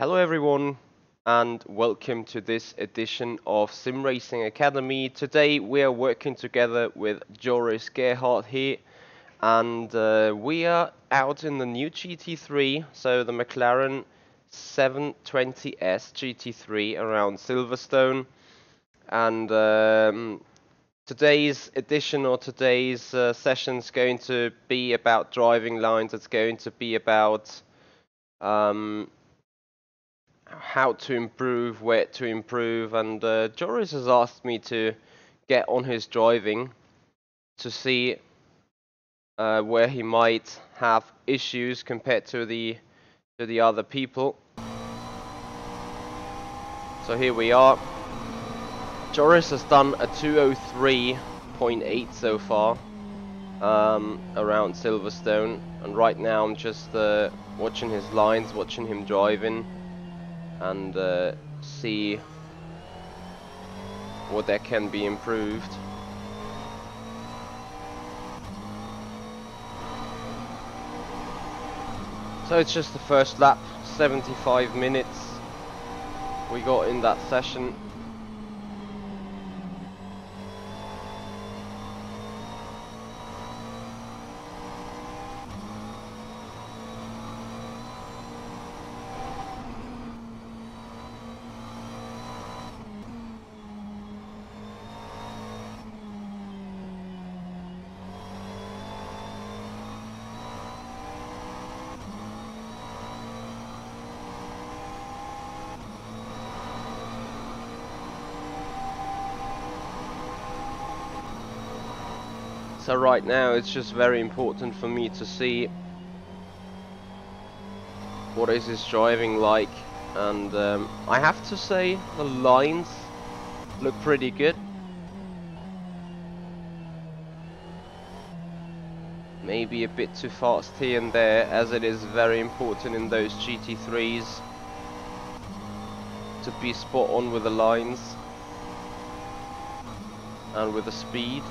Hello everyone and welcome to this edition of Simracing Academy. Today we are working together with Joris Gerhard here and we are out in the new GT3, so the McLaren 720S GT3 around Silverstone, and today's edition or today's session is going to be about driving lines. It's going to be about how to improve, where to improve, and Joris has asked me to get on his driving to see where he might have issues compared to the other people. So here we are. Joris has done a 203.8 so far around Silverstone, and right now I'm just watching his lines, watching him driving, and see what that can be improved. So it's just the first lap, 75 minutes we got in that session. So right now it's just very important for me to see what is his driving like, and I have to say the lines look pretty good. Maybe a bit too fast here and there, as it is very important in those GT3s to be spot on with the lines and with the speed.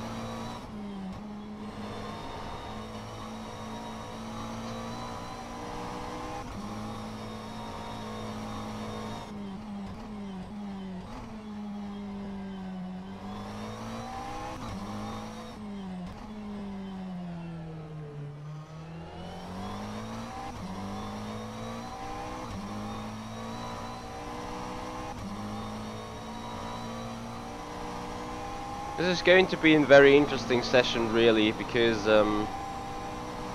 This is going to be a very interesting session, really, because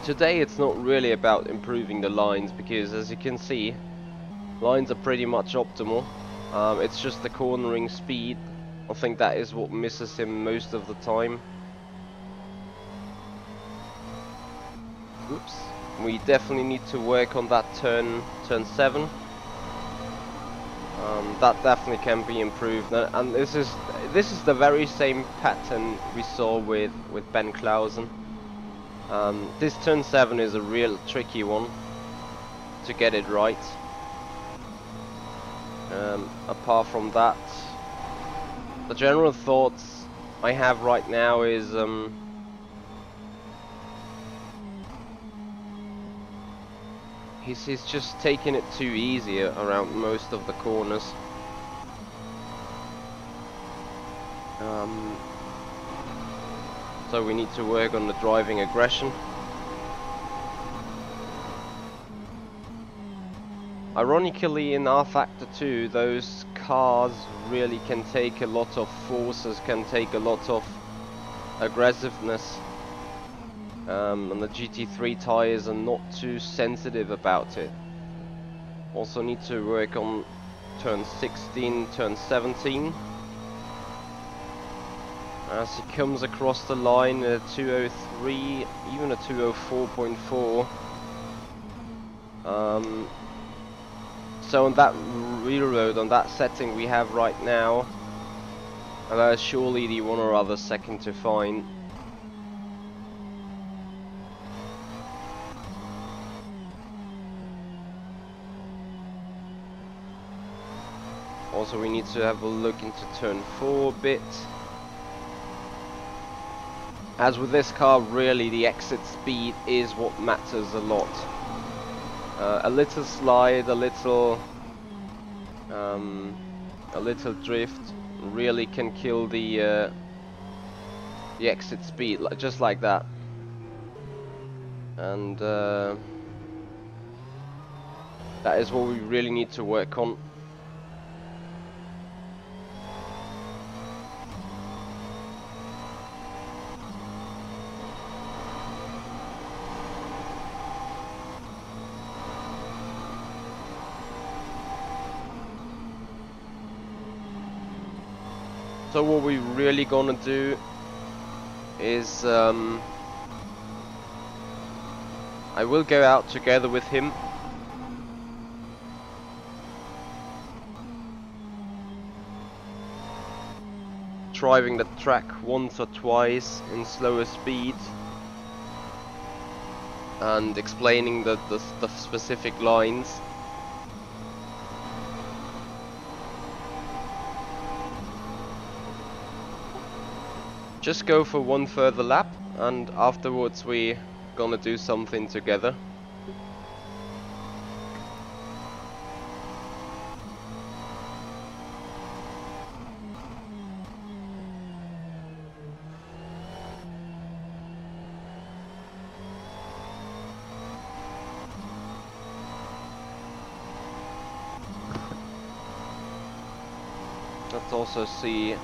today it's not really about improving the lines, because as you can see, lines are pretty much optimal. It's just the cornering speed. I think that is what misses him most of the time. Oops. We definitely need to work on that turn 7. That definitely can be improved, and this is the very same pattern we saw with Ben Clausen. This turn 7 is a real tricky one to get it right. Apart from that, the general thoughts I have right now is he's just taking it too easy around most of the corners. So we need to work on the driving aggression. Ironically, in rFactor 2, those cars really can take a lot of forces, can take a lot of aggressiveness. And the GT3 tires are not too sensitive about it. Also need to work on turn 16, turn 17. As he comes across the line at 203, even a 204.4. So on that real road, on that setting we have right now, there's surely the one or other second to find. Also we need to have a look into turn 4 a bit. As with this car, really the exit speed is what matters a lot. A little slide, a little A little drift really can kill the exit speed, just like that. And that is what we really need to work on. So what we really gonna do is I will go out together with him. Driving the track once or twice in slower speed and explaining the specific lines. Just go for one further lap and afterwards we gonna do something together. Let's also see,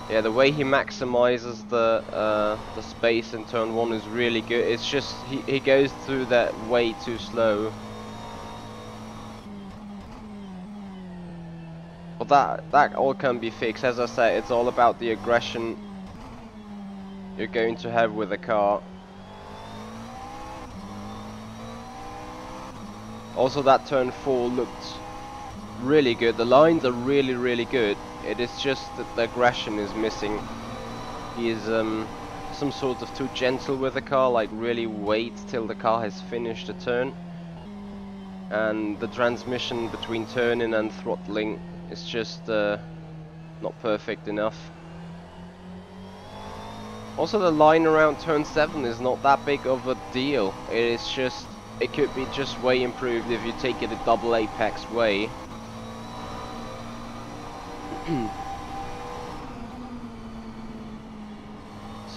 yeah, the way he maximizes the space in turn 1 is really good. It's just he goes through that way too slow. But that all can be fixed. As I said, it's all about the aggression you're going to have with the car. Also, that turn 4 looked really good. The lines are really good. It is just that the aggression is missing. He is some sort of too gentle with the car, like really wait till the car has finished a turn. And the transmission between turning and throttling is just not perfect enough. Also, the line around turn 7 is not that big of a deal. It is just, it could be just way improved if you take it a double apex way.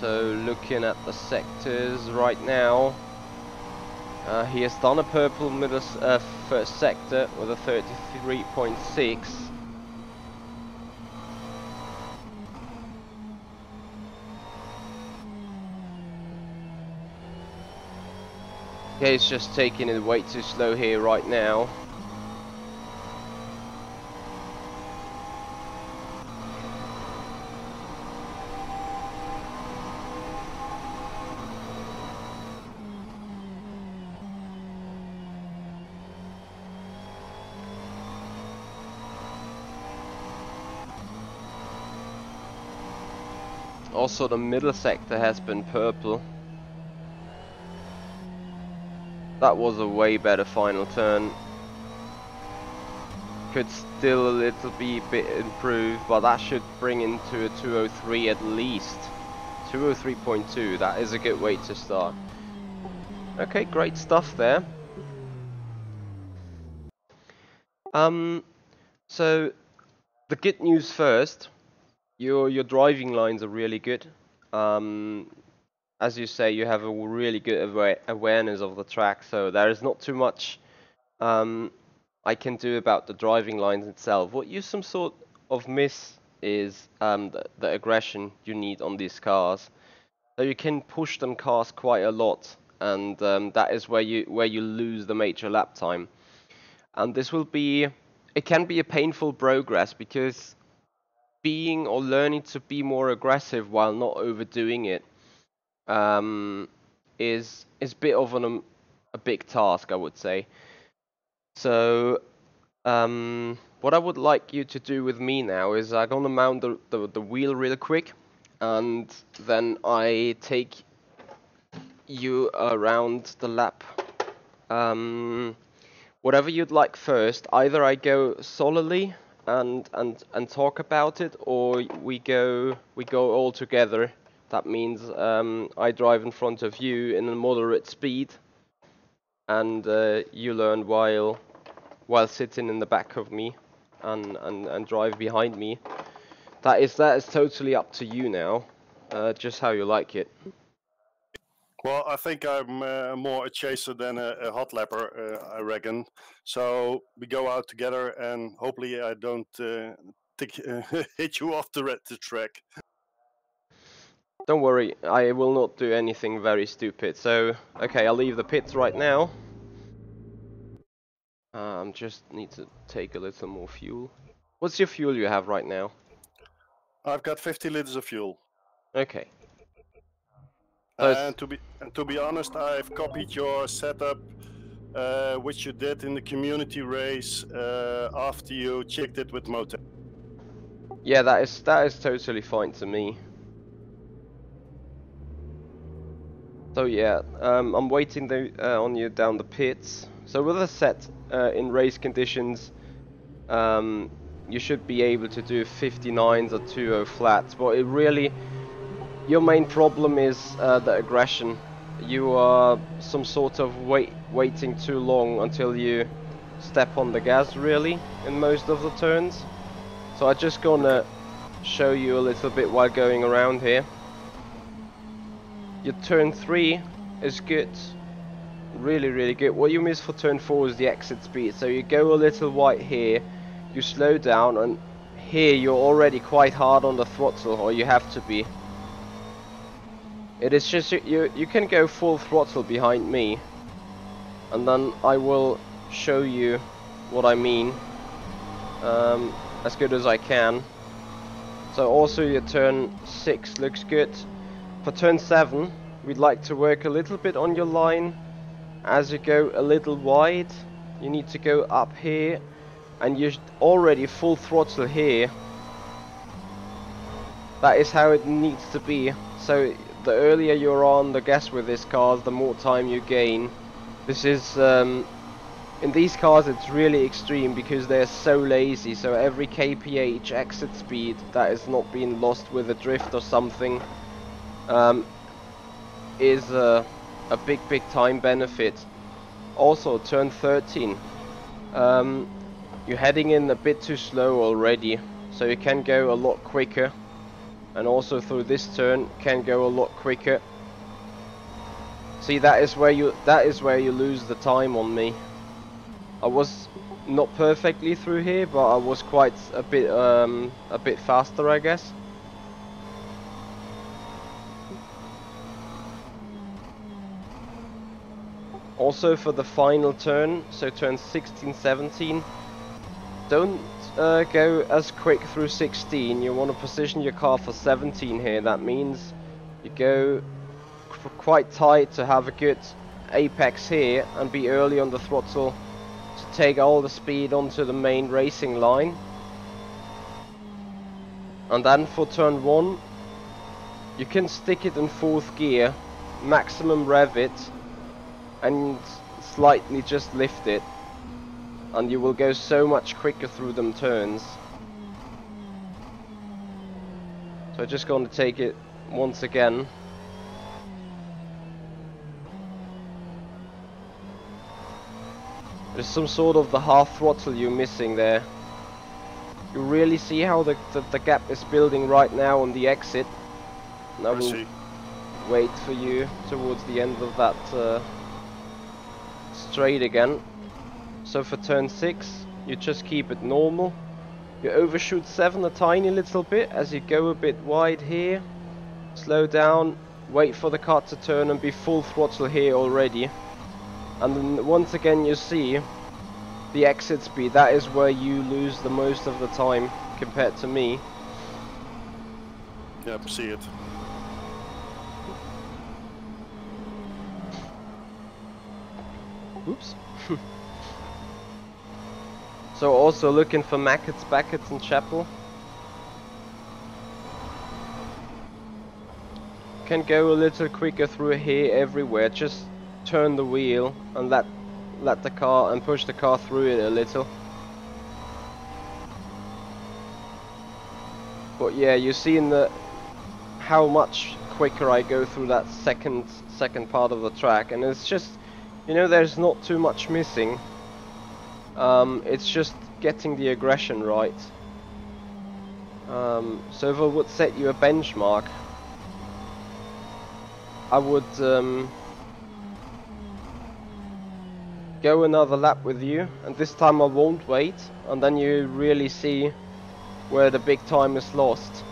So looking at the sectors right now, he has done a purple middle first sector with a 33.6. Okay, he's just taking it way too slow here right now. Also, the middle sector has been purple. That was a way better final turn. Could still a little bit improved, but that should bring into a 203 at least. 203.2, that is a good way to start. Okay, great stuff there. So the good news first. Your driving lines are really good. As you say, you have a really good awareness of the track, so there is not too much I can do about the driving lines itself. What you some sort of miss is the aggression you need on these cars. So you can push them cars quite a lot, and that is where you lose the major lap time. And this will be, it can be a painful progress because being or learning to be more aggressive while not overdoing it is a bit of a big task, I would say. So what I would like you to do with me now is I'm gonna mount the wheel real quick, and then I take you around the lap. Whatever you'd like first. Either I go solely and talk about it, or we go all together. That means I drive in front of you in a moderate speed, and you learn while sitting in the back of me. and drive behind me. That is totally up to you now, just how you like it. Well, I think I'm more a chaser than a hot lapper, I reckon. So we go out together, and hopefully I don't hit you off the track. Don't worry, I will not do anything very stupid. So, okay, I'll leave the pits right now. Just need to take a little more fuel. What's your fuel you have right now? I've got 50 liters of fuel. Okay. And to be honest, I've copied your setup, which you did in the community race after you checked it with Motor. Yeah, that is totally fine to me. So yeah, I'm waiting on you down the pits. So with a set in race conditions, you should be able to do 59s or 2.0 flats, but it really, your main problem is the aggression. You are some sort of waiting too long until you step on the gas, really, in most of the turns. So I'm just gonna show you a little bit while going around here. Your turn 3 is good, really good. What you miss for turn 4 is the exit speed. So you go a little wide here, you slow down, and here you're already quite hard on the throttle, or you have to be. It is just you can go full throttle behind me, and then I will show you what I mean as good as I can. So also your turn 6 looks good. For turn 7, we'd like to work a little bit on your line. As you go a little wide, you need to go up here, and you're already full throttle here. That is how it needs to be. So the earlier you're on the gas with this car, the more time you gain. This is in these cars it's really extreme because they're so lazy. So every kph exit speed that is not being lost with a drift or something is a big time benefit. Also turn 13, you're heading in a bit too slow already, so you can go a lot quicker, and also through this turn can go a lot quicker. See, that is where you lose the time on me. I was not perfectly through here, but I was quite a bit faster, I guess. Also for the final turn, so turn 16, 17, don't go as quick through 16. You want to position your car for 17 here. That means you go quite tight to have a good apex here and be early on the throttle to take all the speed onto the main racing line. And then for turn 1, you can stick it in 4th gear, maximum rev it, and slightly just lift it, and you will go so much quicker through them turns. So I'm just going to take it once again. There's some sort of the half throttle you're missing there. You really see how the gap is building right now on the exit. And I will wait for you towards the end of that straight again. So for turn 6, you just keep it normal. You overshoot 7 a tiny little bit as you go a bit wide here. Slow down, wait for the car to turn and be full throttle here already. And then once again you see the exit speed. That is where you lose the most of the time compared to me. Yep, see it. Oops. So also looking for Mackett's, Beckett's and Chapel. Can go a little quicker through here everywhere. Just turn the wheel and let the car and push the car through it a little. But yeah, you see in the how much quicker I go through that second part of the track, and it's just, you know, there's not too much missing. It's just getting the aggression right. So if I would set you a benchmark, I would go another lap with you, and this time I won't wait, and then you really see where the big time is lost.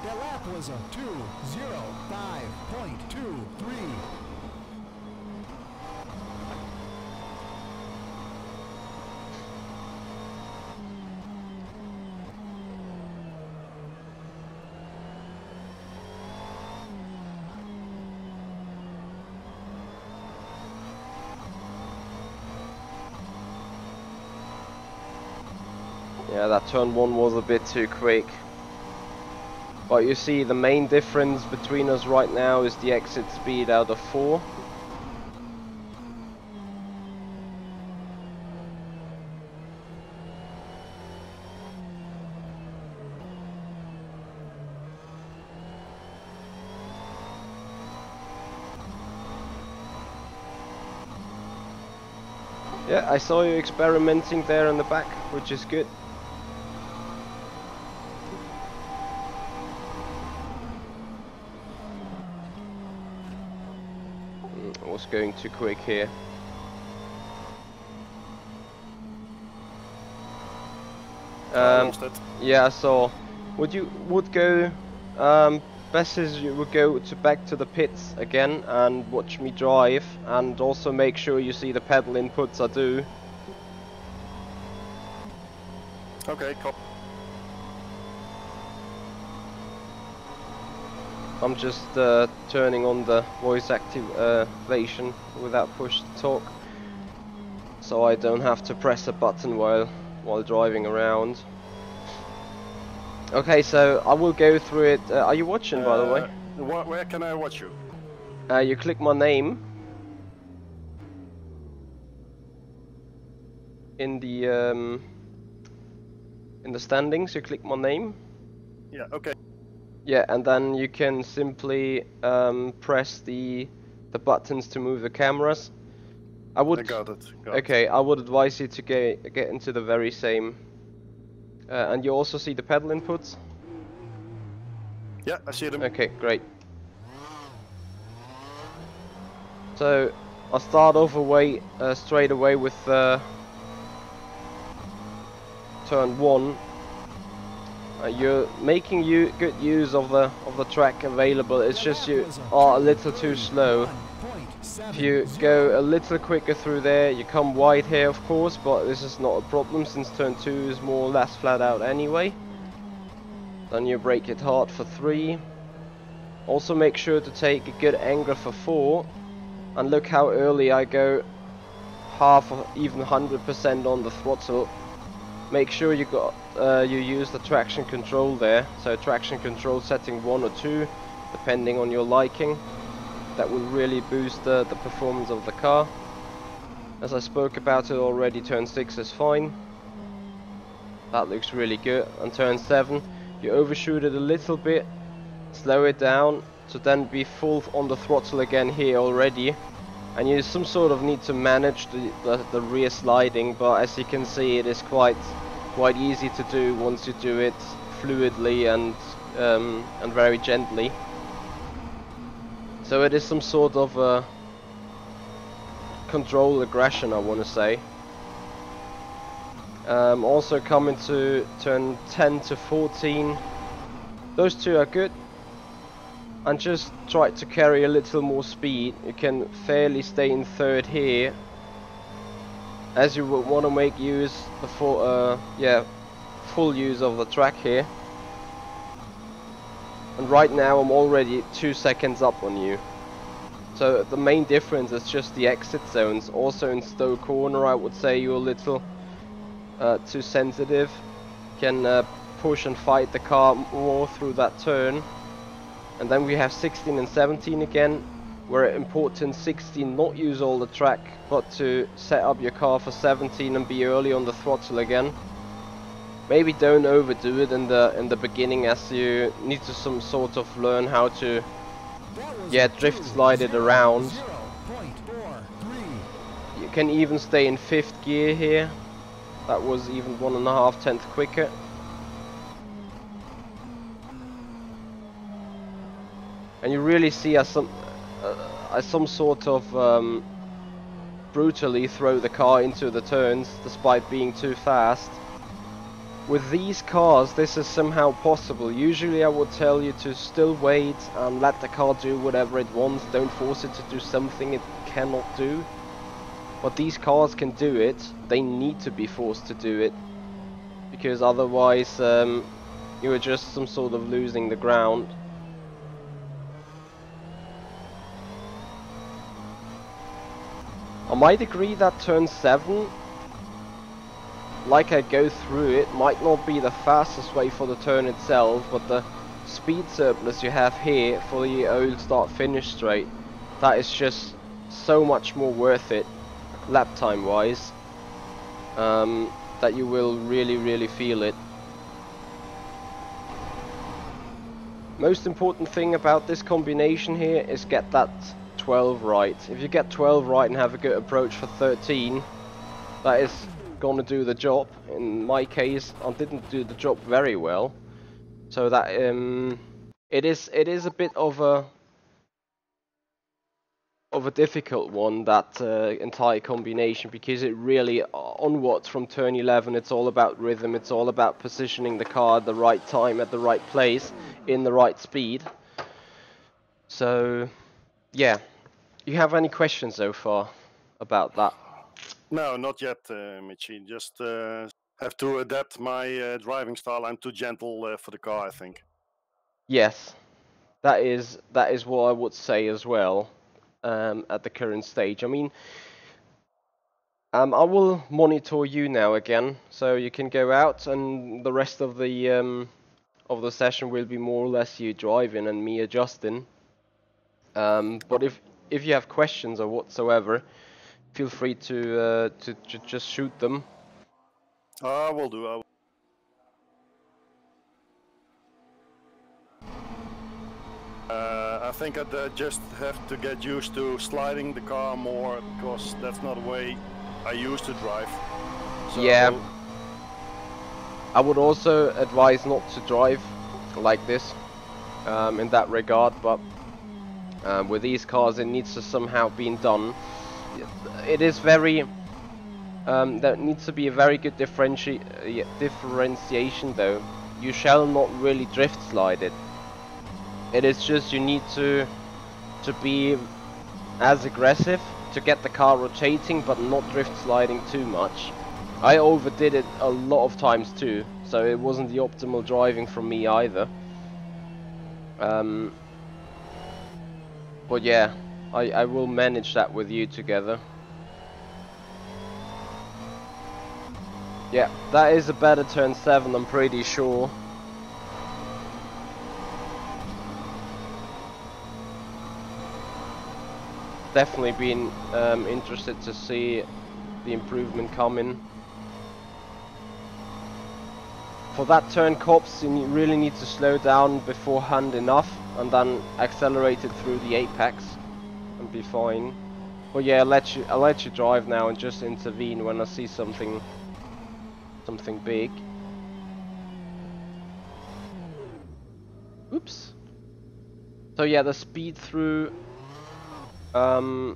The lap was a 2:05.23. Yeah, that turn 1 was a bit too quick. But you see, the main difference between us right now is the exit speed out of 4. Yeah, I saw you experimenting there in the back, which is good. I was going too quick here. Yeah, so would go best is you would go back to the pits again and watch me drive, and also make sure you see the pedal inputs I do. Okay, cool. I'm just turning on the voice activation without push to talk, so I don't have to press a button while driving around. Okay, so I will go through it. Are you watching, by the way? Where can I watch you? You click my name in the standings. You click my name. Yeah. Okay. Yeah, and then you can simply press the buttons to move the cameras. I got it. Okay, I would advise you to get into the very same. And you also see the pedal inputs? Yeah, I see them. Okay, great. So I'll start off straight away with turn 1. You're making good use of the track available. It's just you are a little too slow. If you go a little quicker through there, you come wide here, of course, but this is not a problem since turn 2 is more or less flat out anyway. Then you brake it hard for 3. Also make sure to take a good angle for 4. And look how early I go, half or even 100% on the throttle. Make sure you use the traction control there. So traction control setting 1 or 2, depending on your liking. That will really boost the performance of the car. As I spoke about it already, turn 6 is fine. That looks really good. And turn 7, you overshoot it a little bit, slow it down to then be full on the throttle again here already. And you some sort of need to manage the rear sliding, but as you can see, it is quite easy to do once you do it fluidly and very gently. So it is some sort of control aggression, I want to say. Also coming to turn 10 to 14, those two are good. And just try to carry a little more speed. You can fairly stay in 3rd here, as you would want to make use full use of the track here. And right now I'm already 2 seconds up on you. So the main difference is just the exit zones. Also in Stowe corner I would say you're a little too sensitive. Can push and fight the car more through that turn. And then we have 16 and 17 again, where important 16 not use all the track, but to set up your car for 17 and be early on the throttle again. Maybe don't overdo it in the beginning, as you need to some sort of learn how to That was Yeah, a drift slide it around. 0.43. You can even stay in 5th gear here. That was even 1.5 tenths quicker. And you really see as some sort of brutally throw the car into the turns despite being too fast. With these cars this is somehow possible. Usually I would tell you to still wait and let the car do whatever it wants, don't force it to do something it cannot do. But these cars can do it, they need to be forced to do it, because otherwise you are just some sort of losing the ground. I might agree that turn 7, like I go through it, might not be the fastest way for the turn itself, but the speed surplus you have here for the old start finish straight, that is just so much more worth it, lap time wise, that you will really feel it. Most important thing about this combination here is get that 12 right. If you get 12 right and have a good approach for 13, that is gonna do the job. In my case, I didn't do the job very well, so that it is a bit of a difficult one, that entire combination, because it really onwards from turn 11 it's all about rhythm, it's all about positioning the car at the right time, at the right place, in the right speed. So yeah, you have any questions so far about that? No, not yet, Michi. Just have to adapt my driving style. I'm too gentle for the car, I think. Yes, that is what I would say as well, at the current stage. I mean, I will monitor you now again, so you can go out, and the rest of the session will be more or less you driving and me adjusting. But if you have questions or whatsoever, feel free to just shoot them. I will do. I think I just have to get used to sliding the car more, because that's not the way I used to drive. So Yeah. I would also advise not to drive like this, in that regard, but with these cars it needs to somehow be done. It is very, there needs to be a very good differentiation though. You shall not really drift slide it. It is just you need to be as aggressive to get the car rotating, but not drift sliding too much. I overdid it a lot of times too, so it wasn't the optimal driving from me either. But yeah, I will manage that with you together. Yeah, that is a better turn 7, I'm pretty sure. Definitely been interested to see the improvement coming. For that turn cops, you really need to slow down beforehand enough and then accelerate it through the apex and be fine. But yeah, I'll let you drive now and just intervene when I see something big. Oops. So yeah, the speed through what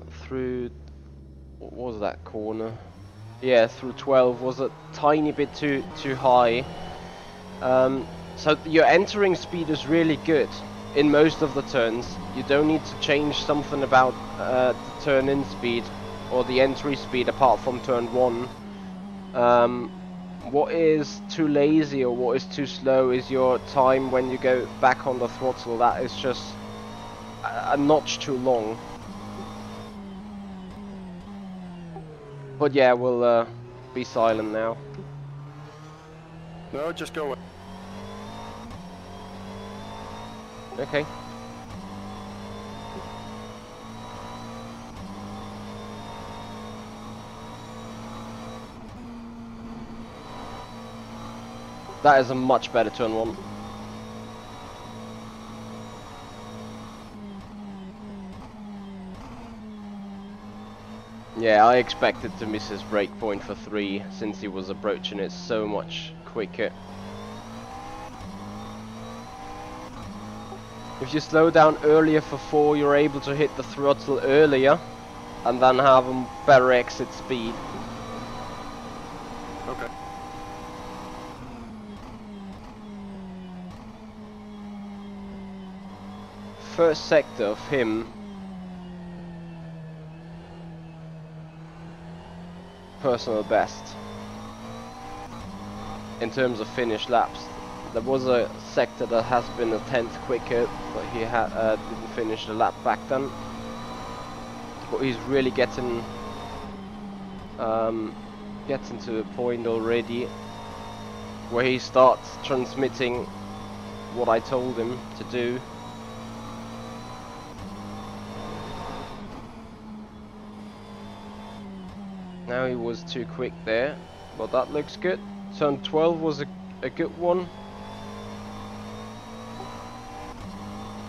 was that corner? Yeah, through 12 was a tiny bit too high. So your entering speed is really good in most of the turns. You don't need to change something about the turn-in speed or the entry speed apart from turn 1. What is too lazy or what is too slow is your time when you go back on the throttle. That is just a notch too long. But yeah, we'll be silent now. no, just go. Okay. That is a much better turn 1. Yeah, I expected to miss his break point for 3 since he was approaching it so much quicker. If you slow down earlier for 4, you're able to hit the throttle earlier and then have a better exit speed. Okay. First sector of him, personal best in terms of finished laps. There was a sector that has been a 10th quicker, but he didn't finish the lap back then. But he's really getting to a point already where he starts transmitting what I told him to do. Now he was too quick there, but that looks good. Turn 12 was a good one.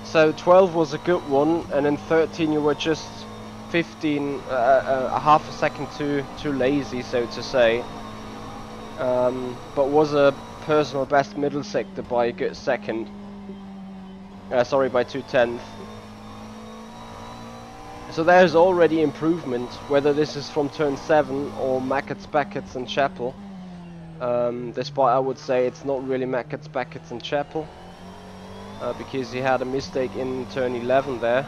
So 12 was a good one, and in 13 you were just 15, a half a second too lazy, so to say. But was a personal best middle sector by a good second. Sorry, by 2/10. So there's already improvement, whether this is from turn 7 or Mackett's, Beckett's and Chapel. Despite I would say it's not really Mackett's, Beckett's and Chapel. Because he had a mistake in turn 11 there.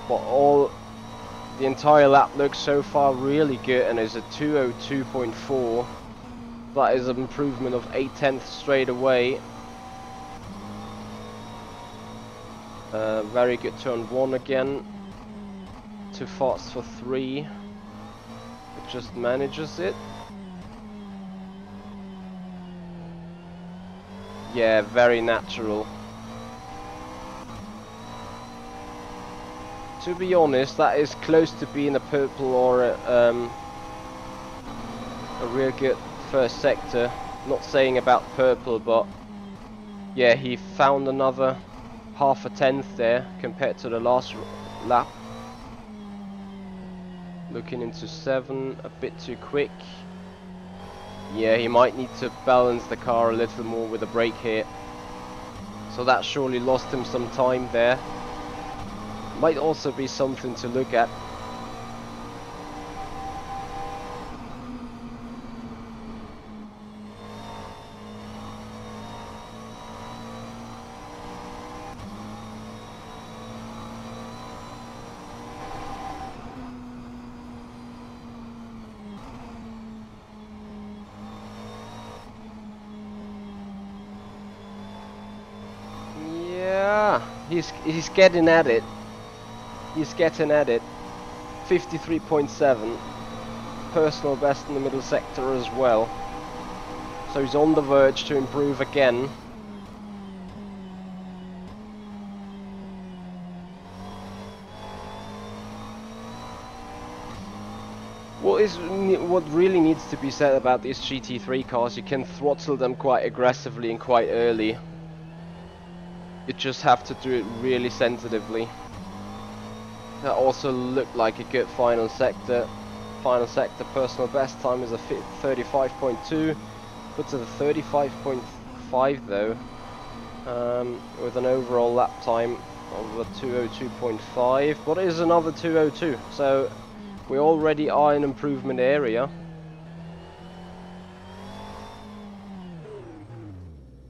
But the entire lap looks so far really good, and is a 2:02.4. That is an improvement of 8/10 straight away. Very good turn 1 again. Too fast for 3. It just manages it. Yeah, very natural. To be honest, that is close to being a purple or a real good first sector. Not saying about purple, but yeah, he found another half a 10th there compared to the last lap. Looking into 7, a bit too quick. Yeah, he might need to balance the car a little more with the brake here. So that surely lost him some time there. Might also be something to look at. He's getting at it. He's getting at it. 53.7. Personal best in the middle sector as well. So he's on the verge to improve again. What really needs to be said about these GT3 cars, you can throttle them quite aggressively and quite early. You just have to do it really sensitively. That also looked like a good final sector. Final sector personal best time is a 35.2. Puts it at 35.5 though. With an overall lap time of a 2:02.5. But it is another 2:02. So we already are in improvement area.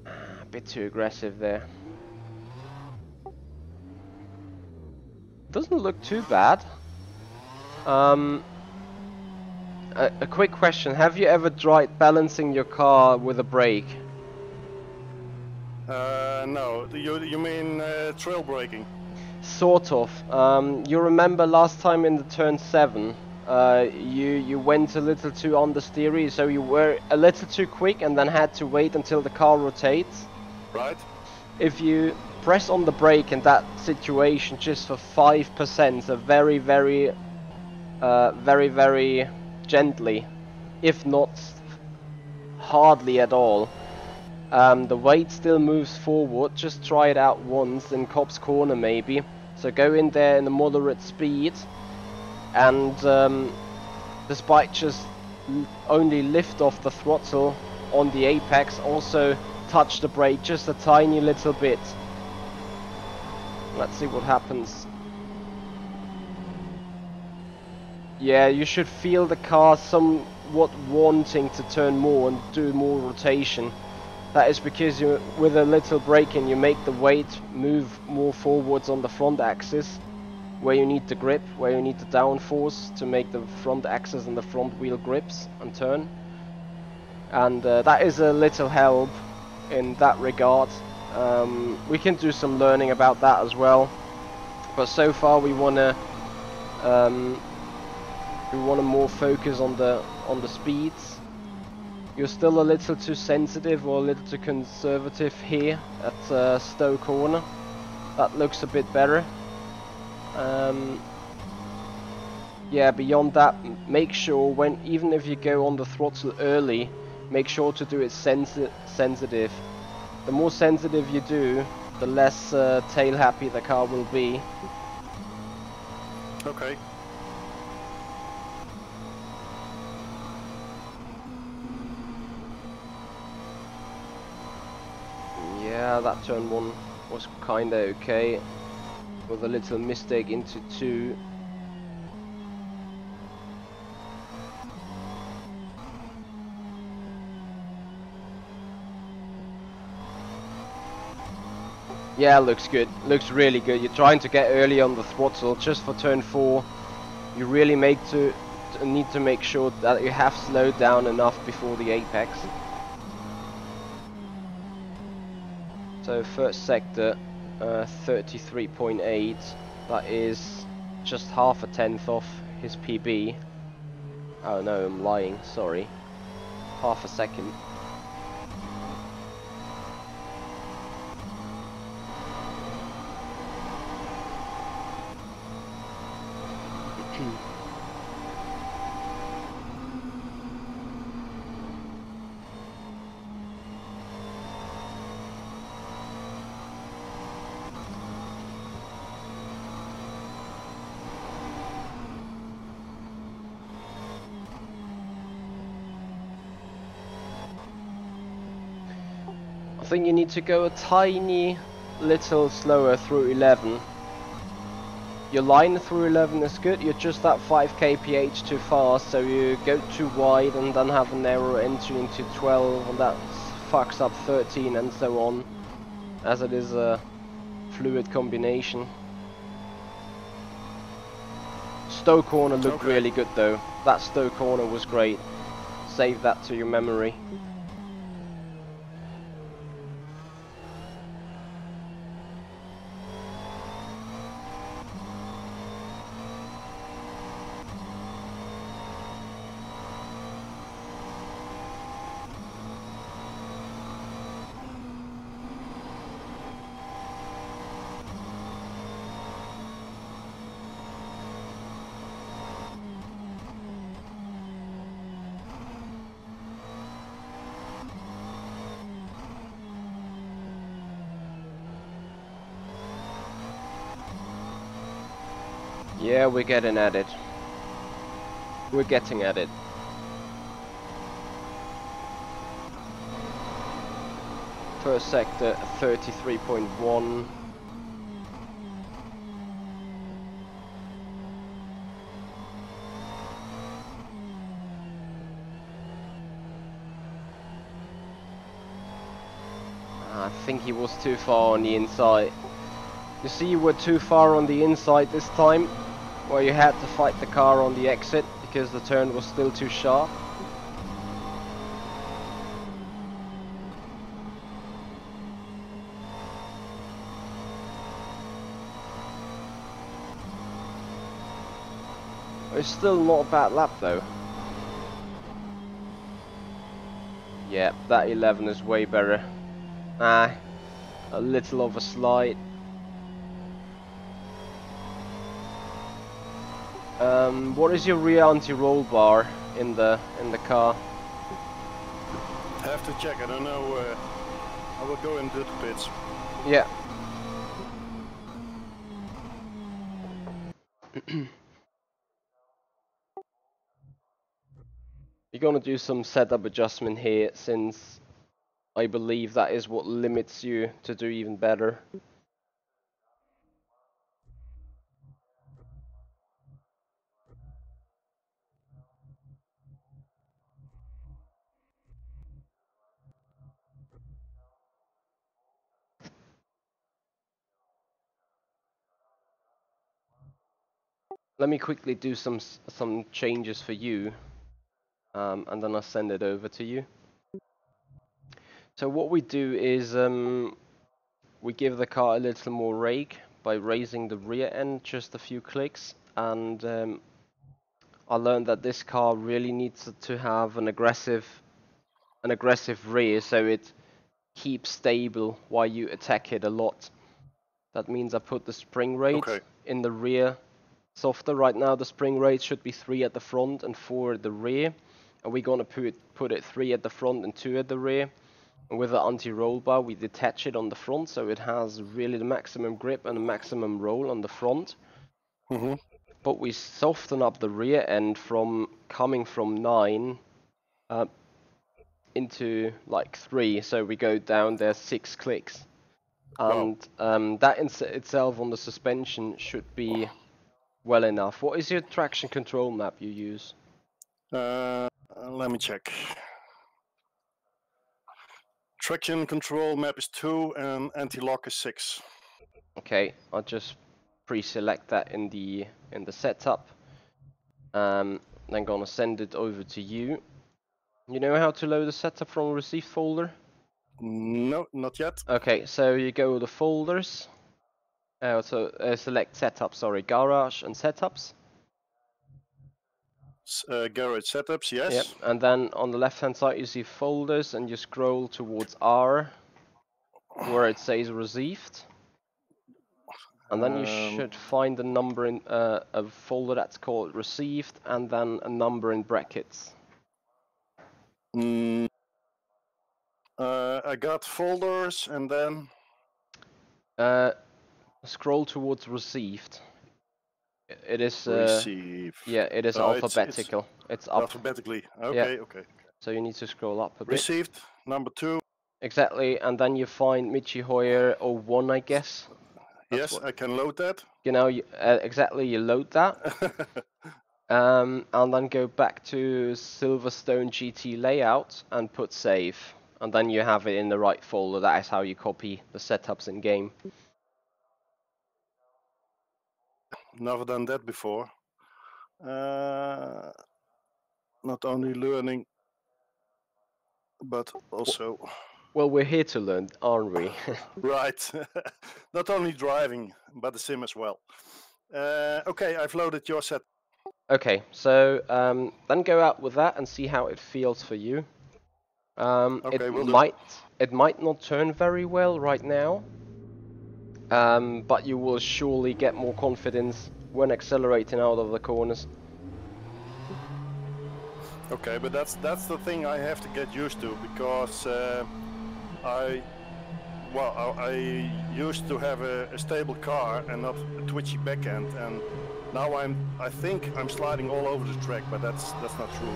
A bit too aggressive there. Doesn't look too bad. A quick question: have you ever tried balancing your car with a brake? No. You mean trail braking? Sort of. You remember last time in the turn 7, you went a little too understeery, so you were a little too quick and then had to wait until the car rotates. Right. If you press on the brake in that situation just for 5%, so very gently, if not hardly at all, the weight still moves forward. Just try it out once in Cobb's Corner maybe. So go in there in a moderate speed and despite just only lift off the throttle on the apex, also touch the brake just a tiny little bit. Let's see what happens. Yeah, you should feel the car somewhat wanting to turn more and do more rotation. That is because you, with a little braking, you make the weight move more forwards on the front axis, where you need the grip, where you need the downforce to make the front axis and the front wheel grips and turn. And that is a little help in that regard. We can do some learning about that as well, but so far we wanna more focus on the speeds. You're still a little too sensitive or a little too conservative here at Stowe corner. That looks a bit better. Yeah, beyond that, make sure even if you go on the throttle early, make sure to do it sensitive. The more sensitive you do, the less tail happy the car will be. Okay. Yeah, that turn 1 was kinda okay, with a little mistake into 2. Yeah, looks good. Looks really good. You're trying to get early on the throttle just for turn 4. You really need to make sure that you have slowed down enough before the apex. So first sector, 33.8. That is just half a tenth off his PB. Oh no, I'm lying. Sorry. Half a second. I think you need to go a tiny little slower through 11. Your line through 11 is good, you're just that 5 kph too fast, so you go too wide and then have a narrow entry into 12, and that fucks up 13 and so on, as it is a fluid combination. Stowe corner looked really good though. That Stowe corner was great. Save that to your memory. Yeah, we're getting at it. We're getting at it. First sector, 33.1. I think he was too far on the inside. You see, you were too far on the inside this time, where you had to fight the car on the exit because the turn was still too sharp. It's still not a bad lap though. Yeah, that 11 is way better. Ah, a little of a slide. What is your rear anti-roll bar in the car? I have to check. I don't know. I will go into the pits. Yeah. You're gonna do some setup adjustment here, since I believe that is what limits you to do even better. Let me quickly do some changes for you, and then I'll send it over to you. So what we do is we give the car a little more rake by raising the rear end just a few clicks, and I learned that this car really needs to have an aggressive rear, so it keeps stable while you attack it a lot. That means I put the spring rate in the rear softer. Right now the spring rate should be 3 at the front and 4 at the rear, and we're gonna put it 3 at the front and 2 at the rear. And with the anti-roll bar we detach it on the front, so it has really the maximum grip and the maximum roll on the front. But we soften up the rear end from coming from 9 into like 3, so we go down there 6 clicks. And that in itself on the suspension should be well enough. What is your traction control map you use? Let me check. Traction control map is 2 and anti-lock is 6. Okay, I'll just pre-select that in the setup. Then gonna send it over to you. You know how to load a setup from a received folder? No, not yet. Okay, so you go to folders. Select setup, sorry, garage and setups. Garage setups, yes. Yep, and then on the left hand side you see folders, and you scroll towards R where it says received. And then you should find a number in a folder that's called received, and then a number in brackets. I got folders and then scroll towards received. It is receive. yeah, it is alphabetical. It's up alphabetically. Okay, yeah. okay. So you need to scroll up a bit. Received, number 2. Exactly, and then you find Michi Hoyer 01, I guess. Yes, I can load that. You know, exactly, you load that. And then go back to Silverstone GT layout and put save. And then you have it in the right folder. That is how you copy the setups in game. Never done that before. Not only learning, but also... Well, we're here to learn, aren't we? Right. Not only driving, but the sim as well. Okay, I've loaded your set. Okay, so then go out with that and see how it feels for you. Okay, it might not turn very well right now, but you will surely get more confidence when accelerating out of the corners. Okay, but that's the thing I have to get used to, because I used to have a stable car and not a twitchy backhand, and now I think I'm sliding all over the track, but that's not true.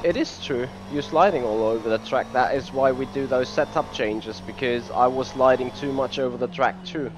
It is true. You're sliding all over the track. That is why we do those setup changes, because I was sliding too much over the track too.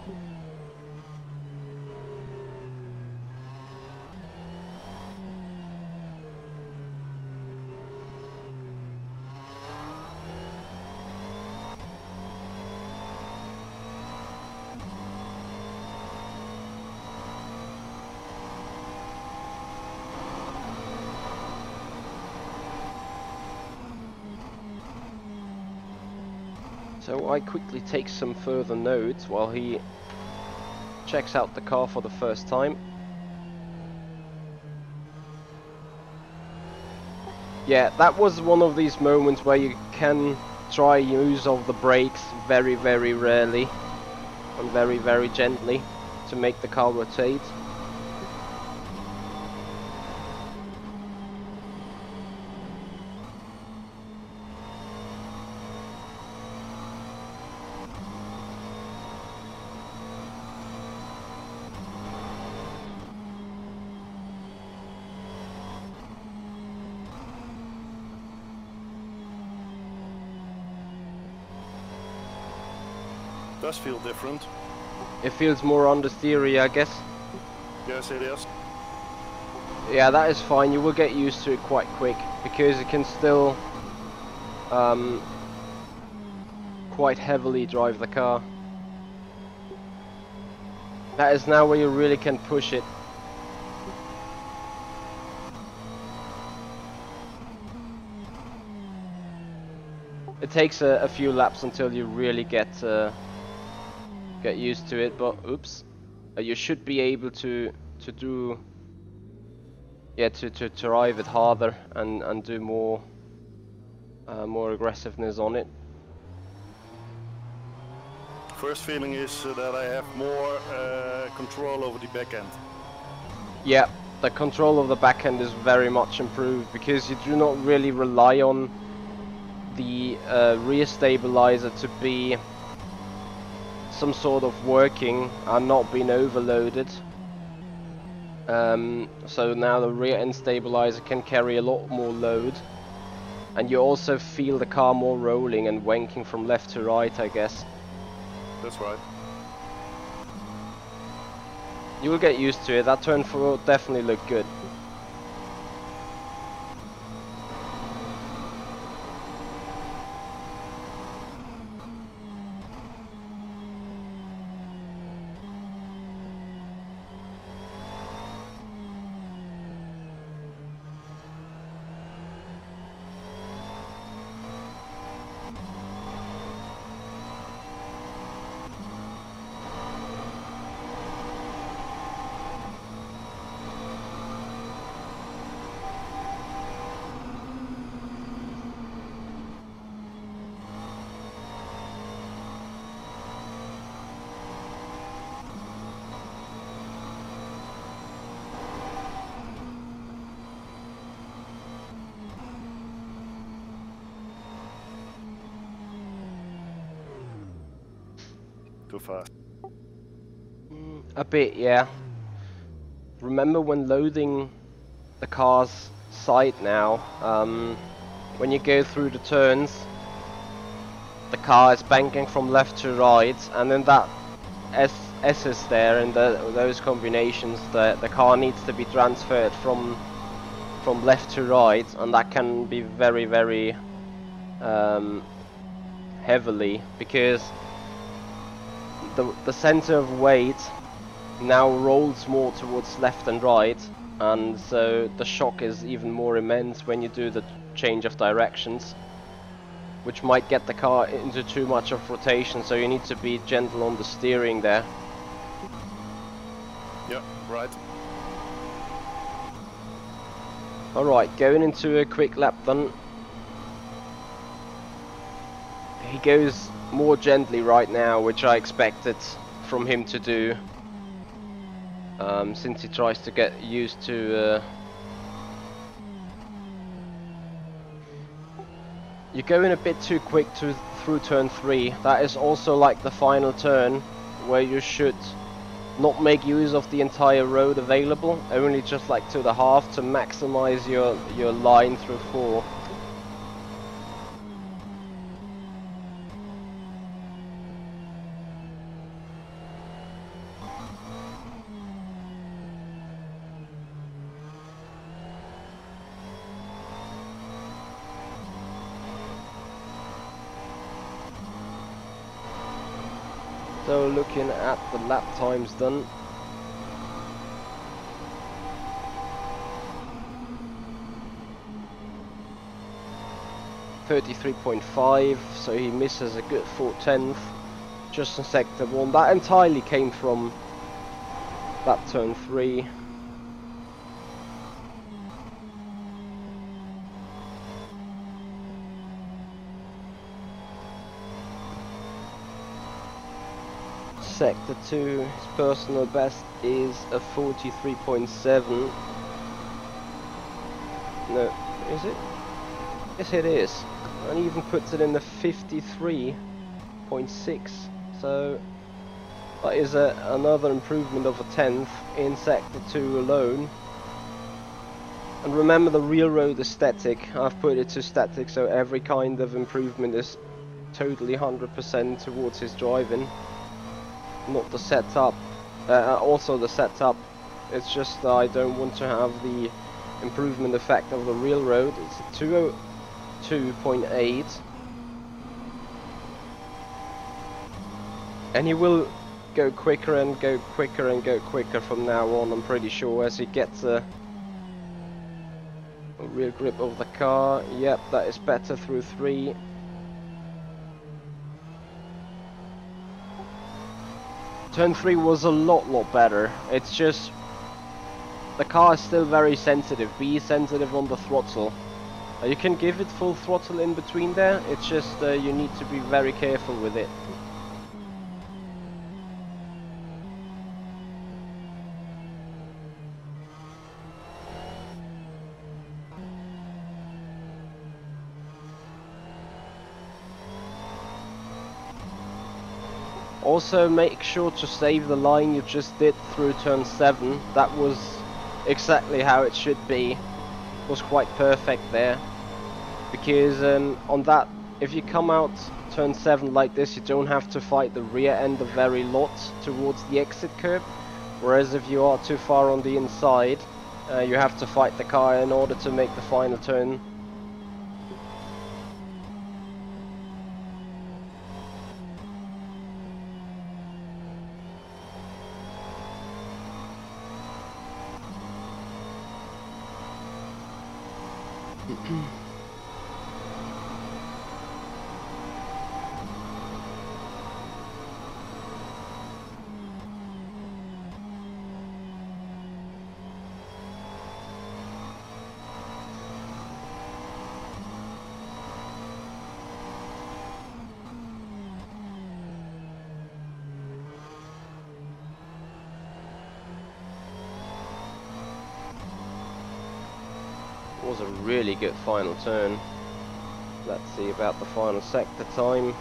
So I quickly take some further notes while he checks out the car for the first time. Yeah, that was one of these moments where you can try use of the brakes very, very rarely and very, very gently to make the car rotate. does feel different. It feels more understeery, I guess. Yes, it is. Yeah, that is fine. You will get used to it quite quick because it can still quite heavily drive the car. That is now where you really can push it. It takes a few laps until you really get used to it, but oops, you should be able to do, yeah, to drive it harder and do more more aggressiveness on it. First feeling is that I have more control over the back end. Yeah, the control of the back end is very much improved because you do not really rely on the rear stabilizer to be some sort of working and not being overloaded. So now the rear end stabilizer can carry a lot more load, and you also feel the car more rolling and wanking from left to right, I guess. That's right. You will get used to it. That turn 4 definitely looked good. Too fast. A bit, yeah. Remember when loading the car's side now, when you go through the turns, the car is banking from left to right, and then that S is there in those combinations. The car needs to be transferred from left to right, and that can be very, very heavily because the center of weight now rolls more towards left and right, and so the shock is even more immense when you do the change of directions, which might get the car into too much of rotation, so you need to be gentle on the steering there. Yeah, right. Alright, going into a quick lap then. He goes more gently right now, which I expected from him to do, since he tries to get used to you're going a bit too quick through turn 3. That is also like the final turn where you should not make use of the entire road available, only just like to the half to maximize your line through 4. So looking at the lap times done. .5, so he misses a good 4/10 just in sector 1. That entirely came from that turn 3. Sector 2, his personal best is a 43.7. No, is it? Yes, it is. And he even puts it in the 53.6. So that is another improvement of a 10th in Sector 2 alone. And remember, the real road is static. I've put it to static, so every kind of improvement is totally 100% towards his driving. not the setup. Also the setup. It's just I don't want to have the improvement effect of the real road. It's a 202.8. And he will go quicker and go quicker and go quicker from now on, I'm pretty sure, as he gets a real grip of the car. Yep, that is better through 3. Turn 3 was a lot better. It's just the car is still very sensitive. Be sensitive on the throttle. You can give it full throttle in between there. It's just you need to be very careful with it. Also make sure to save the line you just did through turn 7. That was exactly how it should be. It was quite perfect there. Because on that, if you come out turn 7 like this, you don't have to fight the rear end a very lot towards the exit curb. Whereas if you are too far on the inside, you have to fight the car in order to make the final turn. Was a really good final turn. Let's see about the final sector time.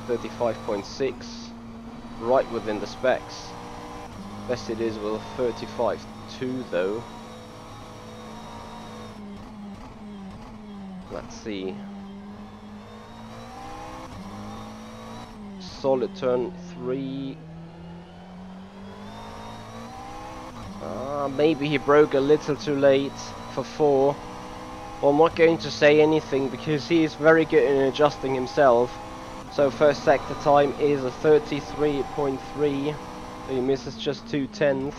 35.6, right within the specs. Best it is with a 35.2 though. Let's see. Solid turn 3. Maybe he broke a little too late for 4. Well, I'm not going to say anything because he is very good in adjusting himself. So first sector time is a 33.3. So he misses just 2/10.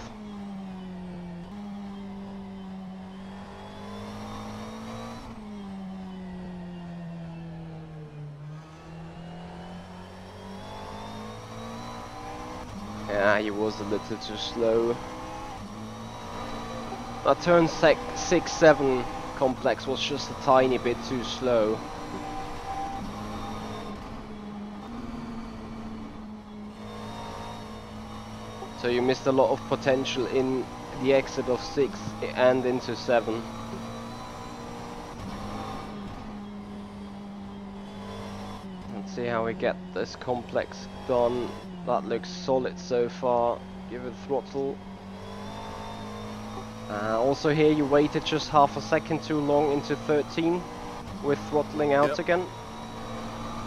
Yeah, he was a little too slow. That turn 6-7 complex was just a tiny bit too slow. So you missed a lot of potential in the exit of 6 and into 7. Let's see how we get this complex done. That looks solid so far. Give it throttle. Also here you waited just half a second too long into 13 with throttling out again.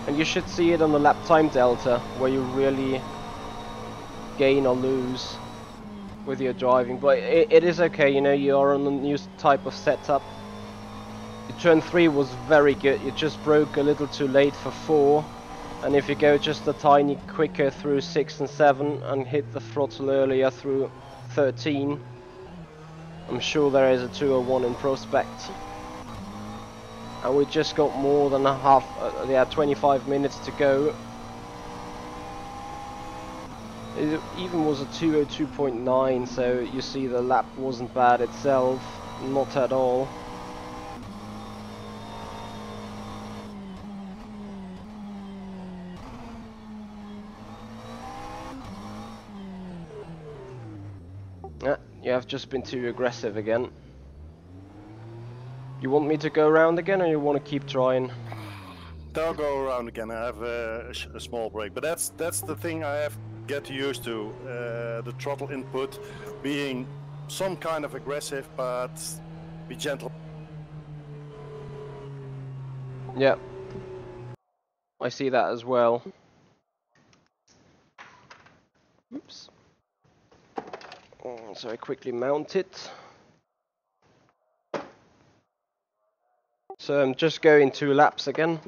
And you should see it on the lap time delta where you really gain or lose with your driving. But it is okay, you know, you are on a new type of setup. Your turn 3 was very good. You just broke a little too late for 4. And if you go just a tiny quicker through 6 and 7 and hit the throttle earlier through 13, I'm sure there is a 201 in prospect. And we just got more than a half, 25 minutes to go. It even was a 202.9, so you see the lap wasn't bad itself, not at all. You have just been too aggressive again. You want me to go around again, or you want to keep trying? I'll go around again. I have a small break, but that's the thing I have to get used to. The throttle input being some kind of aggressive, but be gentle. Yep, I see that as well. Oops. So I quickly mount it. So I'm just going 2 laps again.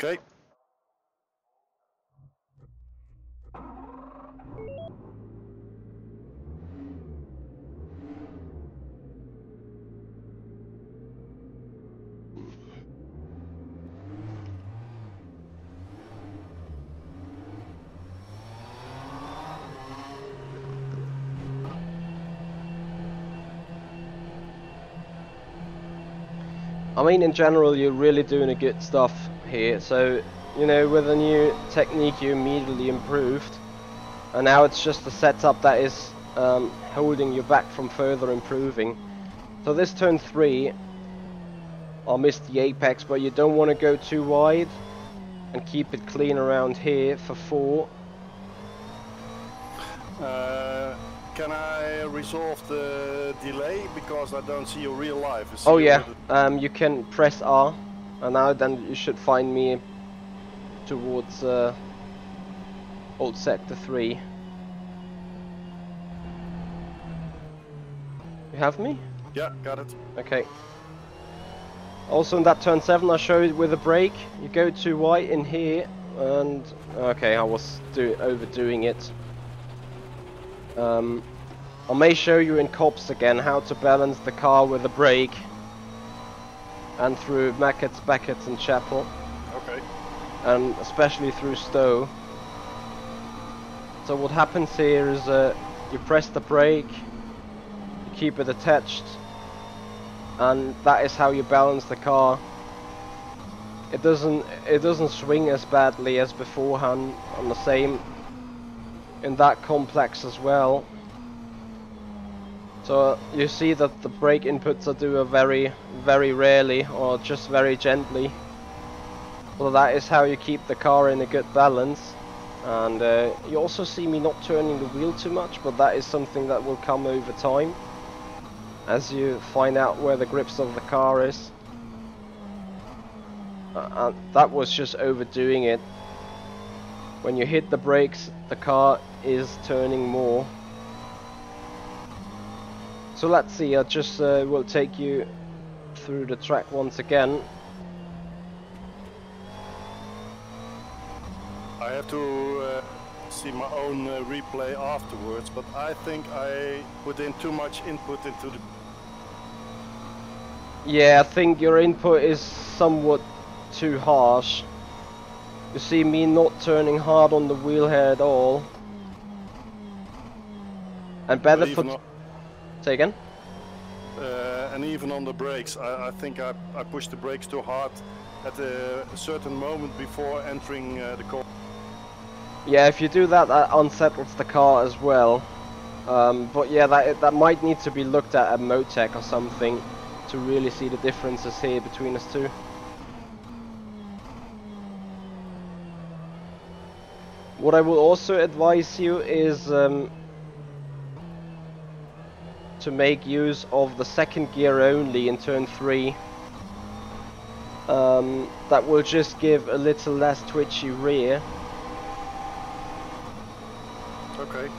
Okay. I mean, in general, you're really doing a good stuff here. So, you know, with a new technique, you immediately improved. And now it's just the setup that is holding you back from further improving. So this turn 3, I missed the apex, but you don't want to go too wide. And keep it clean around here for 4. Can I resolve the delay because I don't see you real life? Oh yeah, you can press R, and now then you should find me towards old sector 3. You have me? Yeah, got it. Okay. Also in that turn 7 I showed it with a brake. You go too wide in here, and okay, I was overdoing it. I may show you in cops again how to balance the car with a brake and through Mackett's, Beckett's and Chapel. Okay. And especially through Stowe. So what happens here is you press the brake, you keep it attached, and that is how you balance the car. It doesn't swing as badly as beforehand on the same in that complex as well. So you see that the brake inputs are do very, very rarely or just very gently. So that is how you keep the car in a good balance. And you also see me not turning the wheel too much, but that is something that will come over time as you find out where the grips of the car is. That was just overdoing it. When you hit the brakes, the car is turning more. So let's see, I just will take you through the track once again. I have to see my own replay afterwards, but I think I put in too much input into the... Yeah, I think your input is somewhat too harsh. You see me not turning hard on the wheel here at all. And better for... Say again? And even on the brakes, I think I pushed the brakes too hard at a certain moment before entering the corner. Yeah, if you do that, that unsettles the car as well. But yeah, that might need to be looked at Motec or something to really see the differences here between us two. What I will also advise you is to make use of the second gear only in turn 3. That will just give a little less twitchy rear. Okay.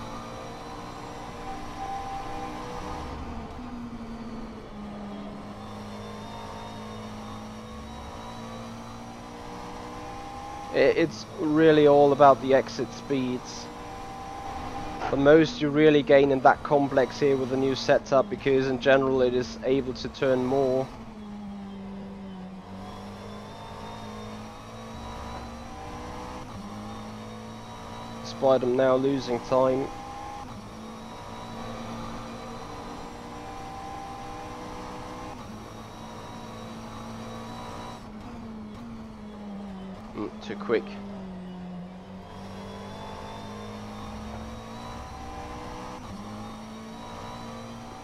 It's really all about the exit speeds. The most you really gain in that complex here with the new setup, because in general it is able to turn more. Despite them now losing time. Too quick.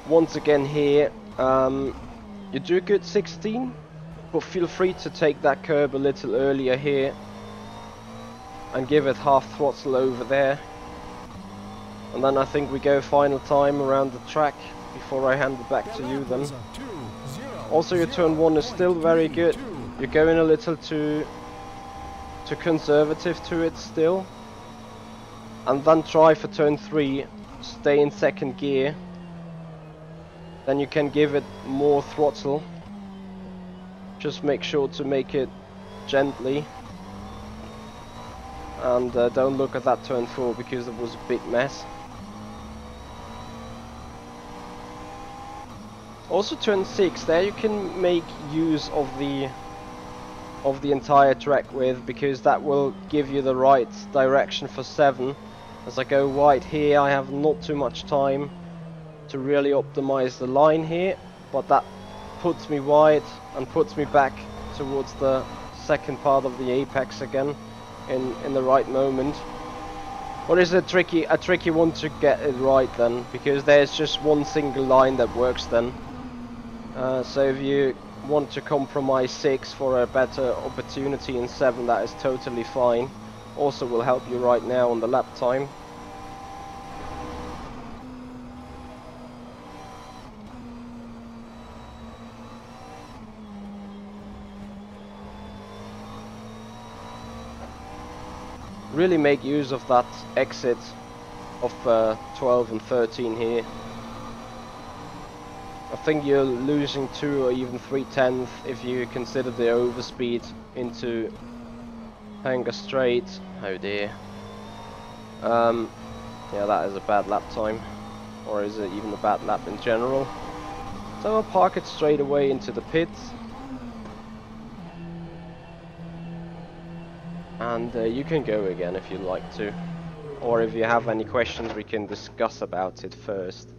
Once again here, you do a good 16, but feel free to take that curb a little earlier here and give it half throttle over there. And then I think we go final time around the track before I hand it back to you then. Also your turn 1 is still very good. You're going a little too conservative to it still, and then try for turn 3, stay in second gear, then you can give it more throttle. Just make sure to make it gently, and don't look at that turn 4 because it was a big mess. Also turn 6, there you can make use of the entire track width, because that will give you the right direction for 7. As I go wide here, I have not too much time to really optimize the line here, but that puts me wide and puts me back towards the second part of the apex again in the right moment. What is a tricky one to get it right then, because there's just one single line that works then. So if you want to compromise 6 for a better opportunity in 7, that is totally fine. Also will help you right now on the lap time. Really make use of that exit of 12 and 13 here. I think you're losing 2 or even 3/10 if you consider the overspeed into Hanger Straight. Oh dear. Yeah, that is a bad lap time, or is it even a bad lap in general? So I'll park it straight away into the pits, and you can go again if you'd like to, or if you have any questions we can discuss about it first.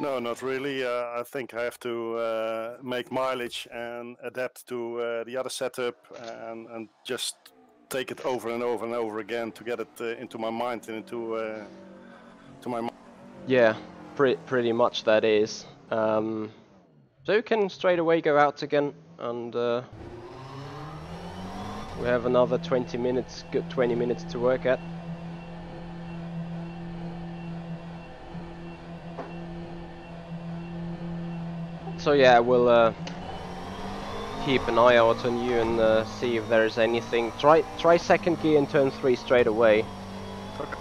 No, not really. I think I have to make mileage and adapt to the other setup, and just take it over and over and over again to get it into my mind and into to my mind. Yeah, pretty much that is. So you can straight away go out again, and we have another 20 minutes, good 20 minutes to work at. So yeah, we'll keep an eye out on you and see if there is anything. Try second gear in turn 3 straight away. Okay.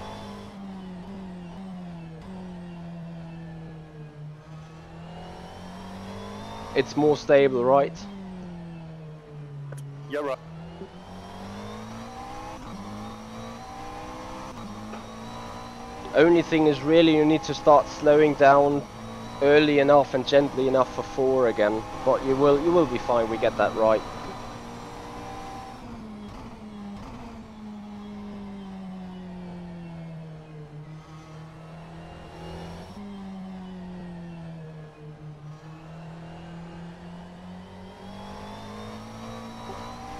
It's more stable, right? Yeah, right. Only thing is really you need to start slowing down early enough and gently enough for 4 again, but you will be fine. We get that right.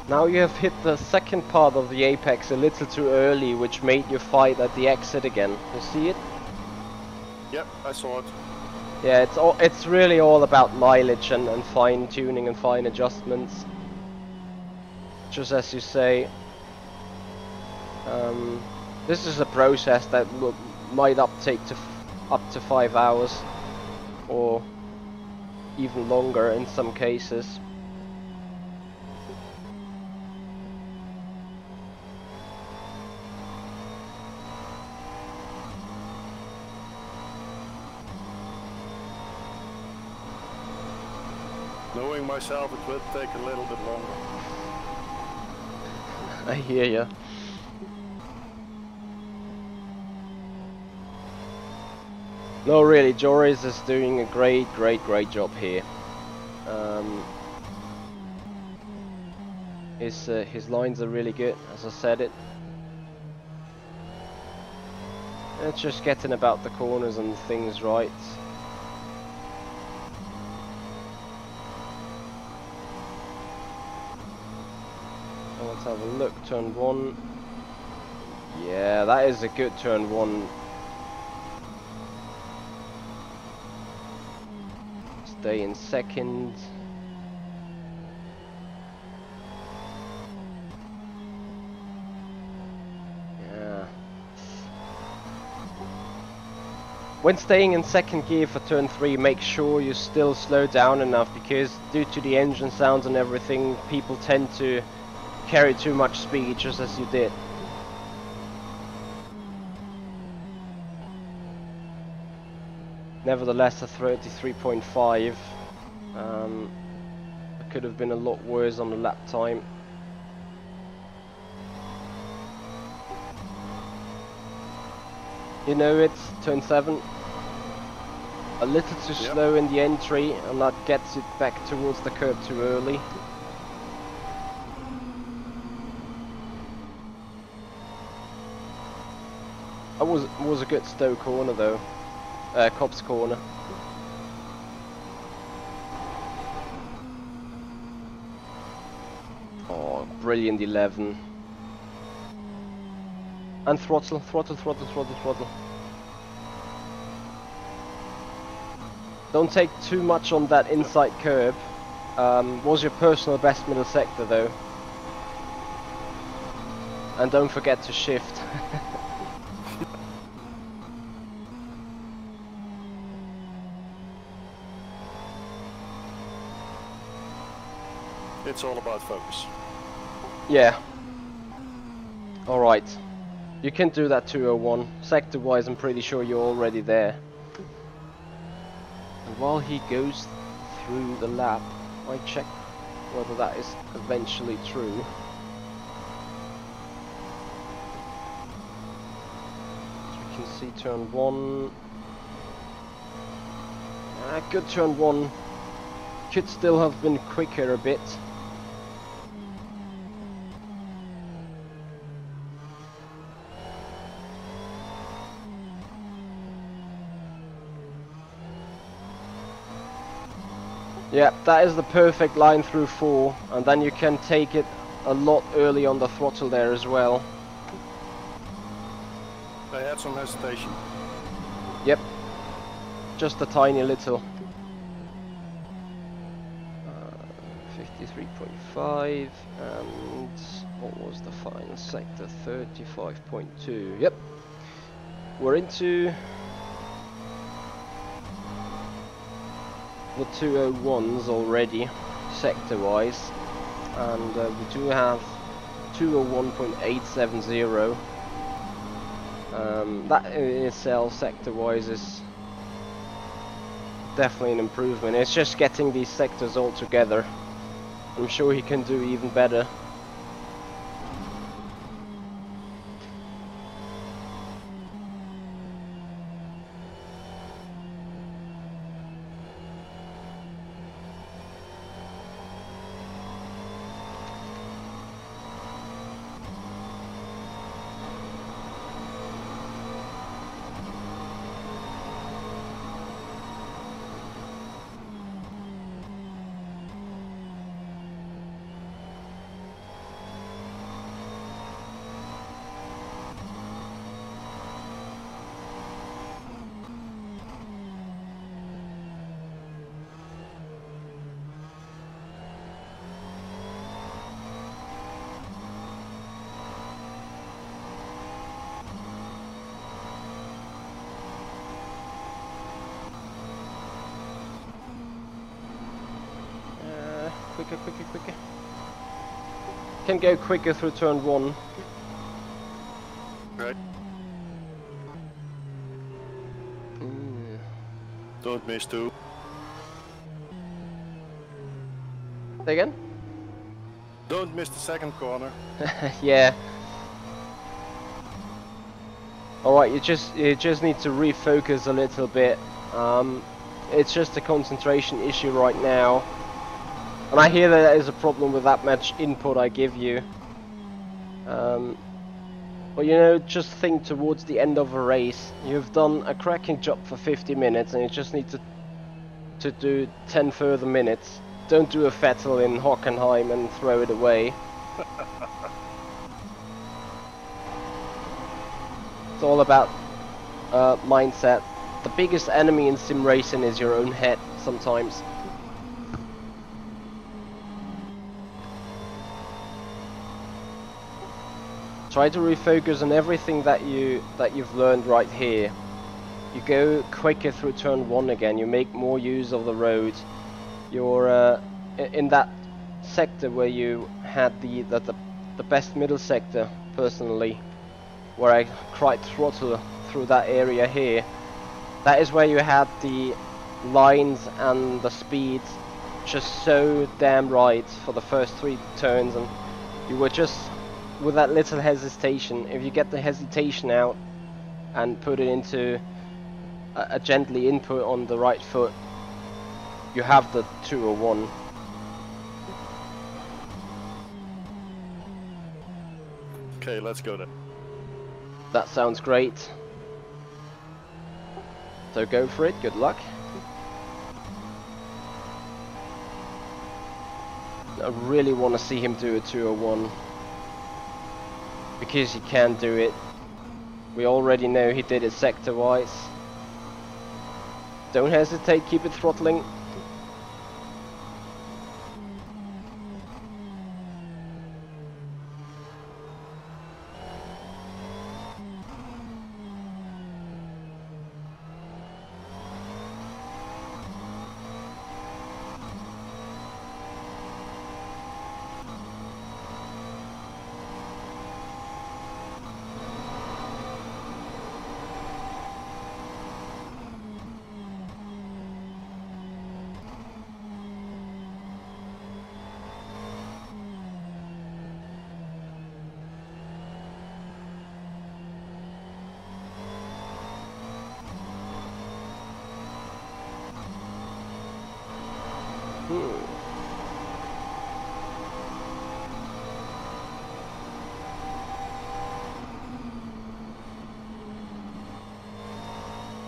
Now you have hit the second part of the apex a little too early, which made you fight at the exit again. You see it? Yep, I saw it. Yeah, it's really all about mileage and fine tuning and fine adjustments. Just as you say, this is a process that might take up to 5 hours, or even longer in some cases. Knowing myself, it will take a little bit longer. I hear ya. No, really, Joris is doing a great job here. His lines are really good, as I said it. It's just getting about the corners and things right. Let's have a look. Turn 1. Yeah, that is a good turn 1. Stay in second. Yeah. When staying in second gear for turn 3, make sure you still slow down enough, because due to the engine sounds and everything, people tend to carry too much speed, just as you did. Nevertheless, a 33.5. It could have been a lot worse on the lap time. You know, it's turn 7. A little too slow in the entry, and that gets it back towards the curb too early. That was a good Stowe corner though, Cobb's corner. Oh, brilliant 11. And throttle. Don't take too much on that inside curb. Was your personal best middle sector though. And don't forget to shift. It's all about focus. Yeah. Alright. You can do that 201. Sector wise, I'm pretty sure you're already there. And while he goes through the lap, I check whether that is eventually true. So we can see turn 1. Good turn 1. Could still have been quicker a bit. Yeah, that is the perfect line through 4, and then you can take it a lot early on the throttle there as well. They had some hesitation. Yep, just a tiny little. 53.5, and what was the final sector? 35.2. Yep, we're into the 201s already, sector-wise, and we do have 201.870. That in itself, sector-wise, is definitely an improvement. It's just getting these sectors all together. I'm sure he can do even better. Quicker. Can go quicker through turn 1. Right. Don't miss 2. Say again? Don't miss the second corner. Yeah. Alright, you just need to refocus a little bit. It's just a concentration issue right now. And I hear that there is a problem with that much input I give you. But you know, just think towards the end of a race. You've done a cracking job for 50 minutes and you just need to do 10 further minutes. Don't do a Vettel in Hockenheim and throw it away. It's all about mindset. The biggest enemy in sim racing is your own head sometimes. Try to refocus on everything that you've learned right here. You go quicker through turn 1 again. You make more use of the road. You're in that sector where you had the the best middle sector, personally, where I cried throttle through that area here. That is where you had the lines and the speeds just so damn right for the first 3 turns, and you were just with that little hesitation. If you get the hesitation out and put it into a gently input on the right foot, you have the 201. Okay, let's go then. That sounds great. So go for it, good luck. I really want to see him do a 201. Because he can do it. We already know he did it sector-wise. Don't hesitate, keep it throttling.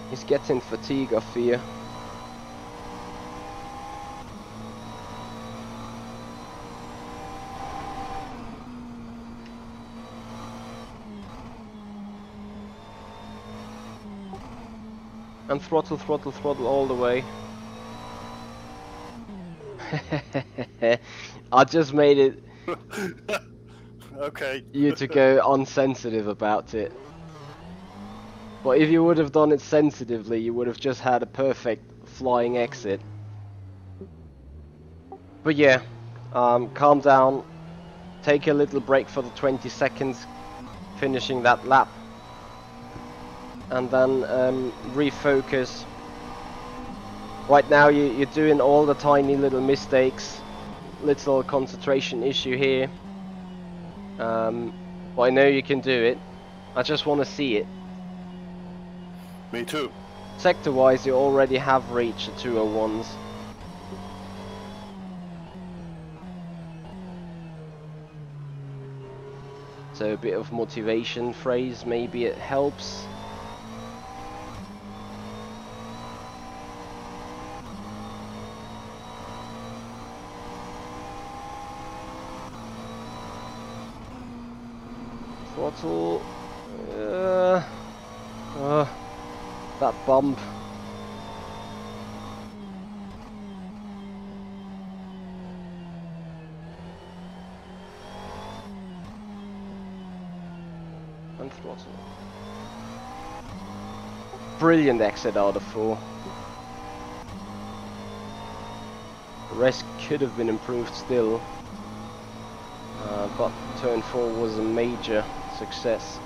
He's getting fatigue, I fear. And throttle, throttle, throttle all the way. I just made it Okay. you to go unsensitive about it. But if you would have done it sensitively, you would have just had a perfect flying exit. But yeah, calm down, take a little break for the 20 seconds, finishing that lap, and then refocus. Right now you're doing all the tiny little mistakes, little concentration issue here. But I know you can do it. I just want to see it. Me too. Sector wise, you already have reached the 201s. So a bit of motivation phrase, maybe it helps. Throttle. That bump. And throttle. Brilliant exit out of 4. The rest could have been improved still. But turn 4 was a major success.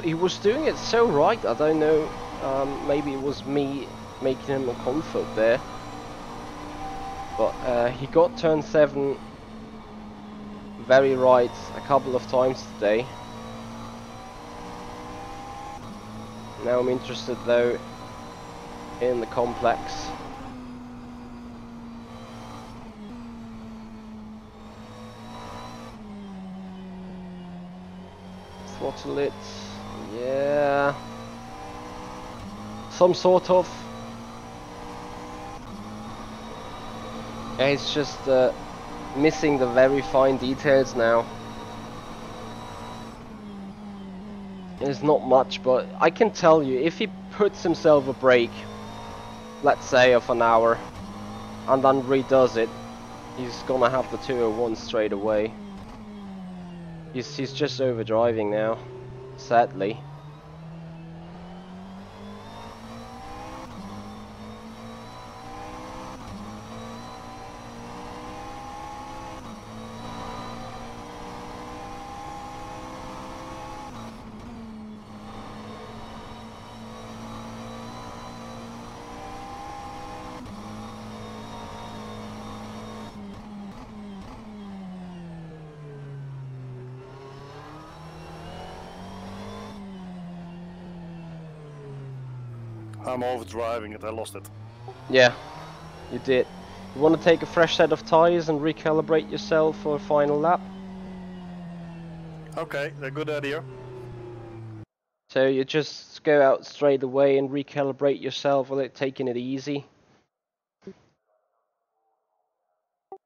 He was doing it so right, I don't know, maybe it was me making him a comfort there. But he got turn 7 very right a couple of times today. Now I'm interested though in the complex. Throttle it, yeah, some sort of. It's just missing the very fine details now. There's not much, but I can tell you, if he puts himself a break, let's say of an hour, and then redoes it, He's gonna have the 201 straight away. He's just overdriving now, sadly. I'm overdriving it, I lost it. Yeah, you did. You want to take a fresh set of tires and recalibrate yourself for a final lap? Okay, a good idea. So you just go out straight away and recalibrate yourself without taking it easy.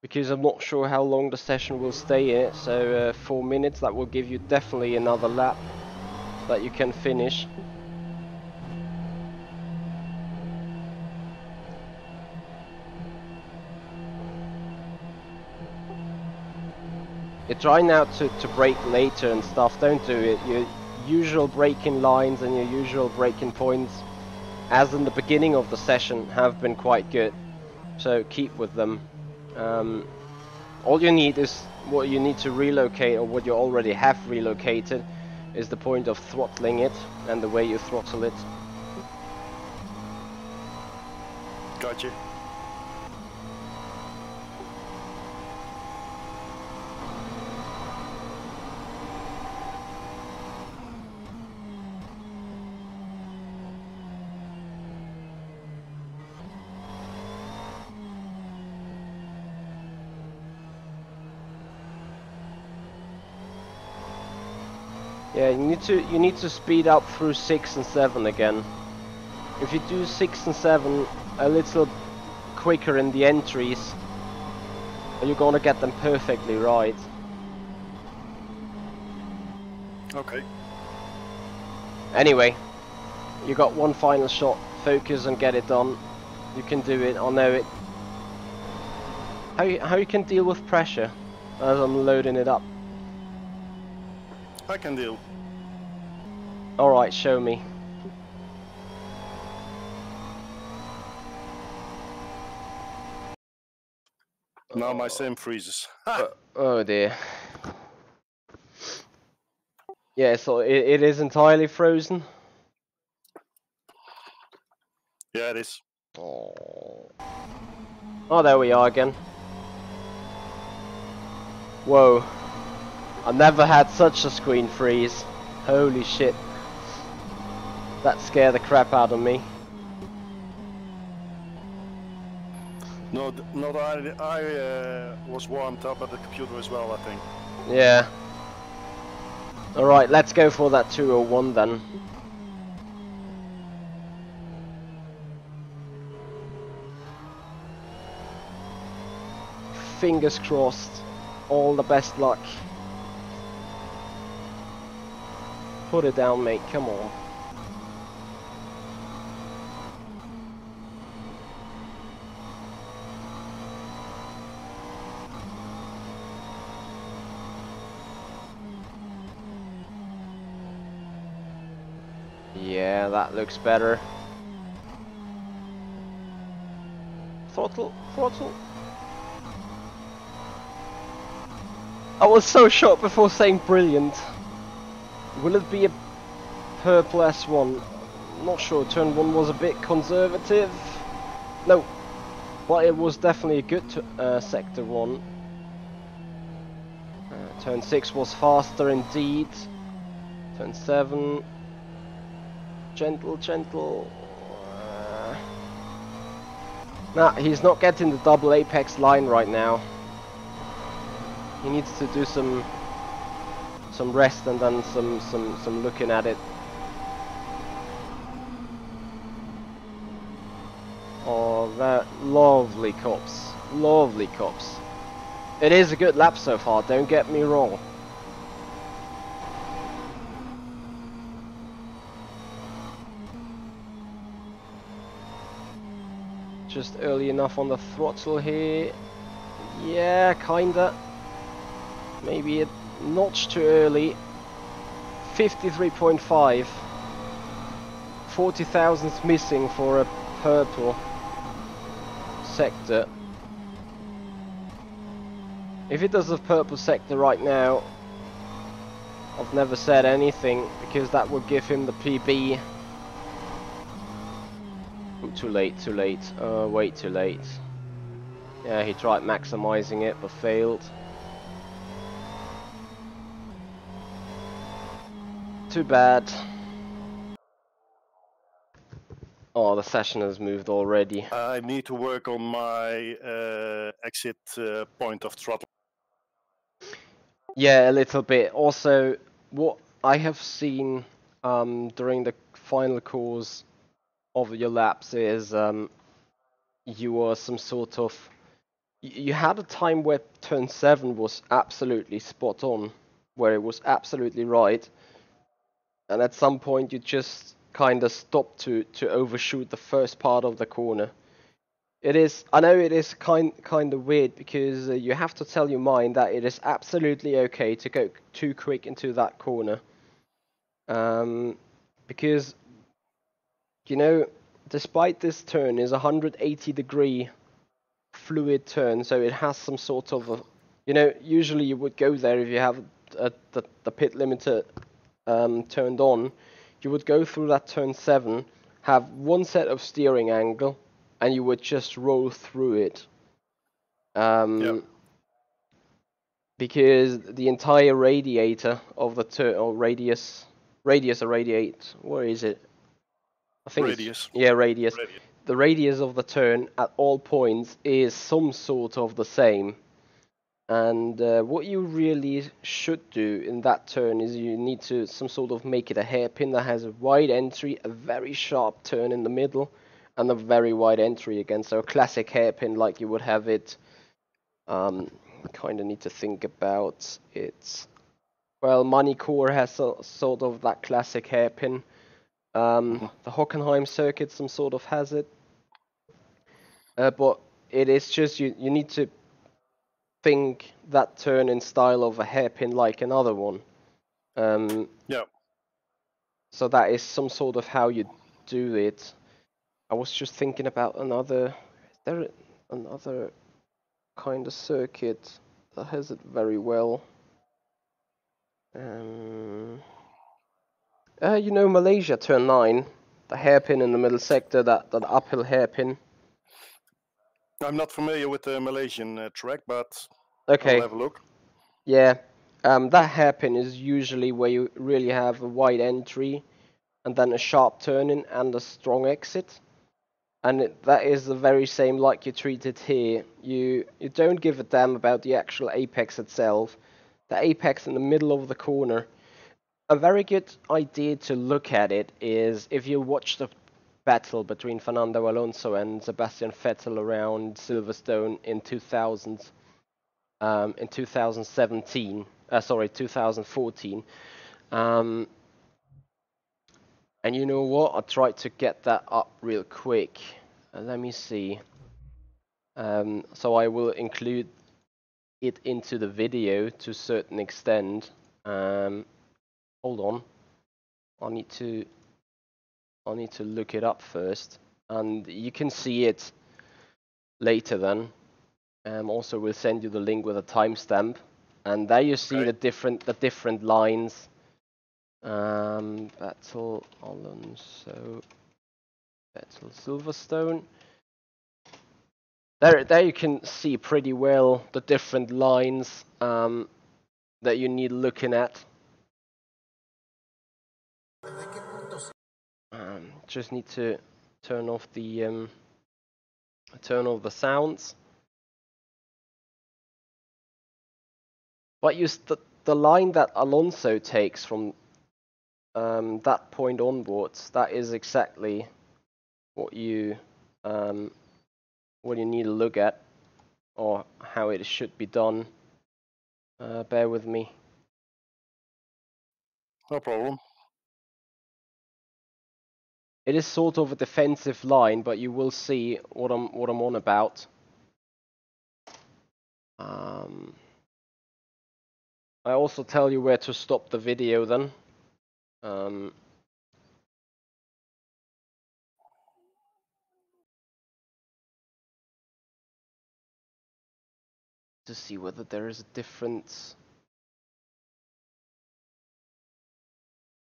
Because I'm not sure how long the session will stay in it, so 4 minutes, that will give you definitely another lap that you can finish. You're trying now to brake later and stuff, don't do it. Your usual braking lines and your usual braking points, as in the beginning of the session, have been quite good. So keep with them. All you need is what you need to relocate, or what you already have relocated, is the point of throttling it and the way you throttle it. Gotcha. Yeah, you need to speed up through 6 and 7 again. If you do 6 and 7 a little quicker in the entries, you're gonna get them perfectly right. Okay. Anyway, you got one final shot. Focus and get it done. You can do it. I know it. How you can deal with pressure as I'm loading it up? I can deal. Alright, show me. Now my sim freezes. Oh dear. Yeah, so it is entirely frozen. Yeah, it is. Oh, there we are again. Whoa. I never had such a screen freeze. Holy shit. That scared the crap out of me. No, not I was warmed up at the computer as well, I think. Yeah. Alright, let's go for that 201 then. Fingers crossed. All the best luck. Put it down, mate, come on. Yeah, that looks better. Throttle, throttle. I was so shocked before saying brilliant. Will it be a purple S1? Not sure, turn 1 was a bit conservative. No, but it was definitely a good sector 1. Turn 6 was faster indeed. Turn 7... Gentle, gentle. Nah, he's not getting the double apex line right now. He needs to do some rest and then some looking at it. Oh, that lovely cops, lovely cops. It is a good lap so far. Don't get me wrong. Just early enough on the throttle here. Yeah, kinda. Maybe a notch too early. 53.5. 40 thousandths missing for a purple sector. If he does a purple sector right now, I've never said anything because that would give him the PB. Ooh, too late, too late. Way too late. Yeah, he tried maximizing it but failed. Too bad. Oh, the session has moved already. I need to work on my exit point of throttle. Yeah, a little bit. Also, what I have seen during the final course of your laps is you were some sort of... You had a time where turn 7 was absolutely spot on, where it was absolutely right, and at some point you just kind of stopped to overshoot the first part of the corner. It is, I know it is kind of weird because you have to tell your mind that it is absolutely okay to go too quick into that corner. Because, you know, despite this turn is a 180-degree fluid turn, so it has some sort of a, you know, usually you would go there if you have the pit limiter turned on. You would go through that turn 7, have one set of steering angle, and you would just roll through it. Yep. Because the entire radiator of the turn, or radius or radiate, where is it? I think Radius. it's, yeah, radius. The radius of the turn at all points is some sort of the same. And what you really should do in that turn is you need to some sort of make it a hairpin that has a wide entry, a very sharp turn in the middle, and a very wide entry again. So a classic hairpin like you would have it. Kind of need to think about it. Well, Money Core has sort of that classic hairpin. The Hockenheim circuit some sort of has it. But it is just you need to think that turn in style of a hairpin like another one. Yeah. So that is some sort of how you do it. I was just thinking about another. Is there another kind of circuit that has it very well? You know, Malaysia turn 9, the hairpin in the middle sector, that uphill hairpin. I'm not familiar with the Malaysian track, but Okay. I'll have a look. Yeah, that hairpin is usually where you really have a wide entry, and then a sharp turn-in and a strong exit. And that is the very same like you treat it here. You don't give a damn about the actual apex itself. The apex in the middle of the corner. A very good idea to look at it is if you watch the battle between Fernando Alonso and Sebastian Vettel around Silverstone in 2017. Sorry, 2014. And you know what? I tried to get that up real quick. Let me see. So I will include it into the video to a certain extent. Hold on. I need to look it up first, and you can see it later then. Also, we'll send you the link with a timestamp, and there you see the different lines. Battle Alonso, Battle Silverstone. There you can see pretty well the different lines that you need looking at. Just need to turn off the sounds. But the line that Alonso takes from that point onwards, that is exactly what you need to look at, or how it should be done. Bear with me. No problem. It is sort of a defensive line, but you will see what I'm on about. I also tell you where to stop the video then. To see whether there is a difference.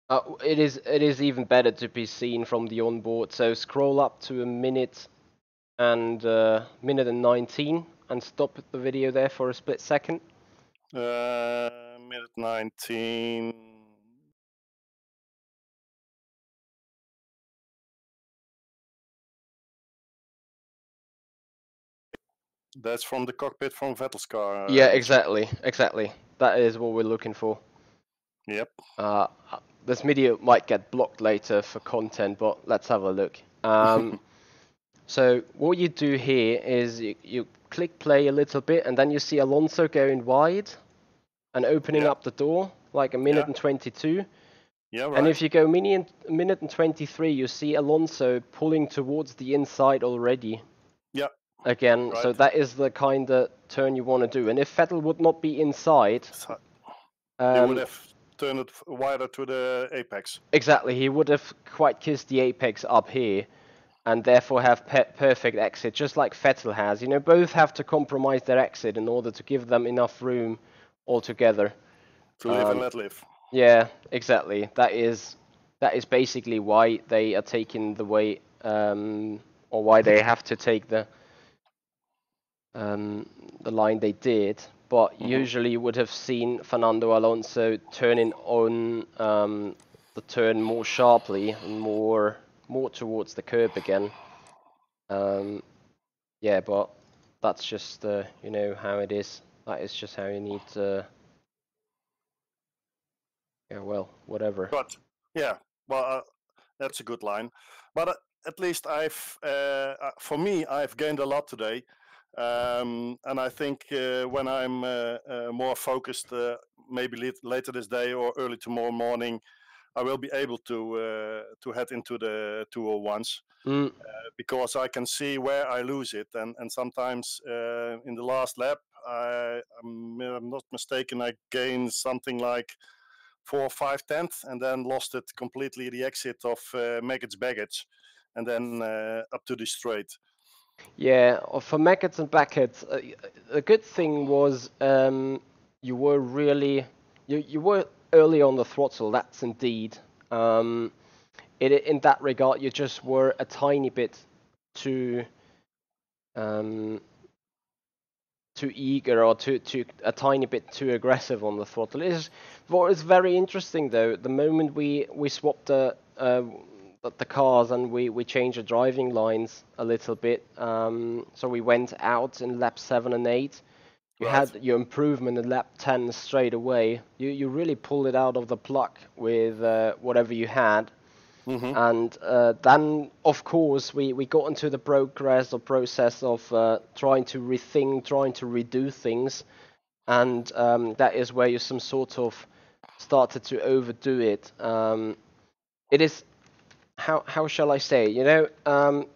It is even better to be seen from the onboard. So scroll up to a minute and 19 and stop the video there for a split second. Minute 19. That's from the cockpit from Vettel's car. Yeah, Michi. exactly. That is what we're looking for. Yep. This video might get blocked later for content, but let's have a look. So what you do here is you click play a little bit, and then you see Alonso going wide and opening Yeah. up the door, like a minute Yeah. and 22. Yeah, right. And if you go a minute and 23, you see Alonso pulling towards the inside already. Yeah. Again, Right. so that is the kind of turn you want to do. And if Vettel would not be inside, So he would have turned it wider to the apex. exactly, he would have quite kissed the apex up here, and therefore have perfect exit, just like Vettel has. You know, both have to compromise their exit in order to give them enough room altogether. To live and let live. Yeah, exactly. That is basically why they are taking the way, or why they have to take the line they did. But usually you would have seen Fernando Alonso turning on the turn more sharply and more towards the curb again. Yeah, but that's just you know how it is. That is just how you need to. Yeah, well, whatever. But yeah, well, that's a good line. But at least for me, I've gained a lot today. And I think when I'm more focused, maybe later this day or early tomorrow morning, I will be able to head into the 201s. Because I can see where I lose it, and sometimes in the last lap, I'm not mistaken, I gained something like 4 or 5 tenths, and then lost it completely the exit of Maggots baggage, and then up to the straight. Yeah, for Maggots and Backheads, the good thing was you were really you were early on the throttle. That's indeed. In that regard, you just were a tiny bit too too eager or too a tiny bit too aggressive on the throttle. What is very interesting though, the moment we swapped the cars and we changed the driving lines a little bit, so we went out in lap 7 and 8. You Right. had your improvement in lap 10 straight away. You really pulled it out of the plug with whatever you had. And then, of course, we got into the progress or process of trying to rethink, trying to redo things, and that is where you some sort of started to overdo it. It is, how shall I say? You know,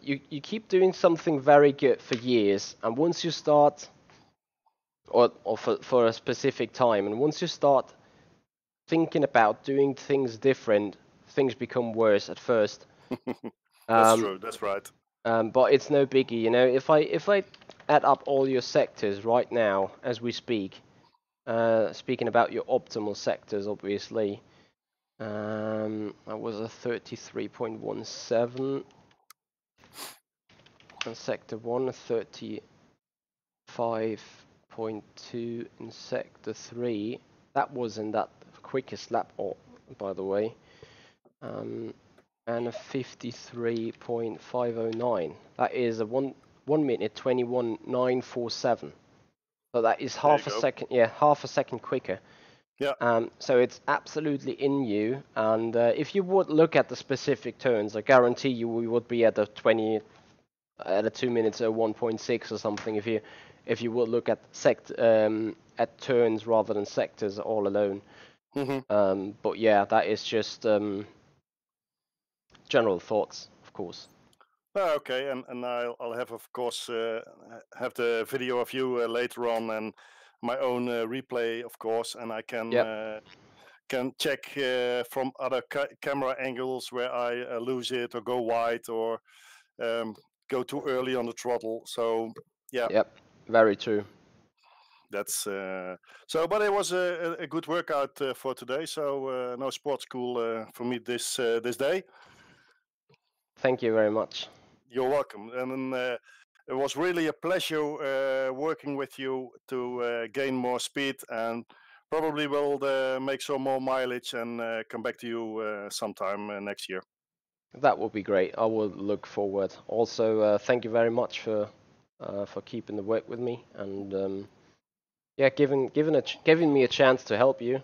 you keep doing something very good for years, and once you start, or for a specific time, and once you start thinking about doing things different, things become worse at first. That's true. That's right. But it's no biggie, you know. If I add up all your sectors right now as we speak, speaking about your optimal sectors, obviously, that was a 33.17, and sector 1 a 35.2 in sector 3. That was in that quickest lap, by the way. And a 53.509. That is a 1 minute 21.947. So that is half a second. Yeah, half a second quicker. Yeah. So it's absolutely in you. And if you would look at the specific turns, I guarantee you we would be at a 2 minutes 1.6 or something. If you would look at at turns rather than sectors all alone. But yeah, that is just. General thoughts, of course. Oh, okay, and I'll have, of course, have the video of you later on, and my own replay, of course, and I Yep. can check from other camera angles where I lose it or go wide or go too early on the throttle. So yeah, Yep. Very true. that's so. But it was a good workout for today. So no sports school for me this day. Thank you very much. You're welcome. And it was really a pleasure working with you to gain more speed, and probably will make some more mileage and come back to you sometime next year. That would be great. I will look forward. Also, thank you very much for keeping the work with me, and yeah, giving me a chance to help you.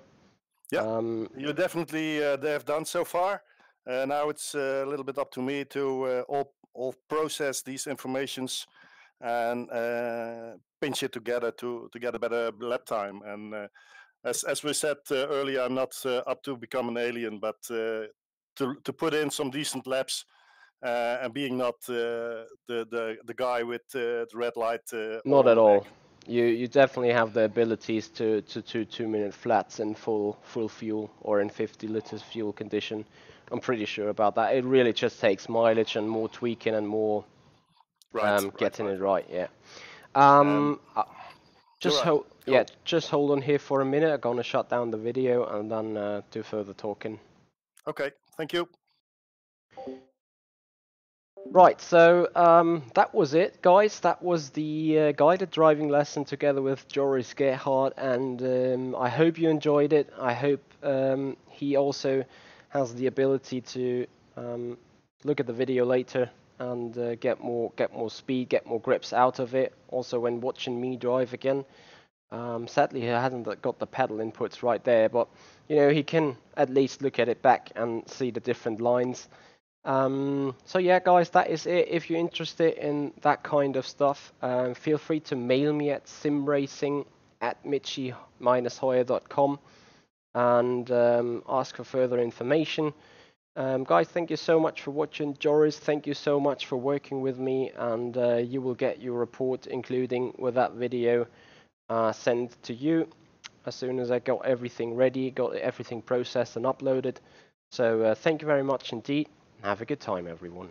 Yeah, you definitely they have done so far. Now it's a little bit up to me to all process these informations and pinch it together to get a better lap time. And as we said earlier, I'm not up to become an alien, but to put in some decent laps and being not the guy with the red light all Not on at the back. all. You definitely have the abilities to 2 minute flats in full fuel or in 50 liters fuel condition. I'm pretty sure about that. It really just takes mileage and more tweaking and more Right. getting it Right. right. Yeah. Um, Just right. hold, yeah, Cool. just hold on here for a minute. I'm gonna shut down the video and then do further talking. Okay. Thank you. Right, so that was it, guys. That was the guided driving lesson together with Joris Gerhard, and I hope you enjoyed it. I hope he also has the ability to look at the video later and get more speed, get more grips out of it. Also, when watching me drive again. Sadly, he hasn't got the pedal inputs right there, but you know he can at least look at it back and see the different lines. So yeah, guys, that is it. If you're interested in that kind of stuff, feel free to mail me at simracing@michi-hoyer.com and ask for further information. Guys, thank you so much for watching. Joris, thank you so much for working with me, and you will get your report, including with that video, sent to you as soon as I got everything ready, got everything processed and uploaded. So thank you very much indeed. Have a good time, everyone.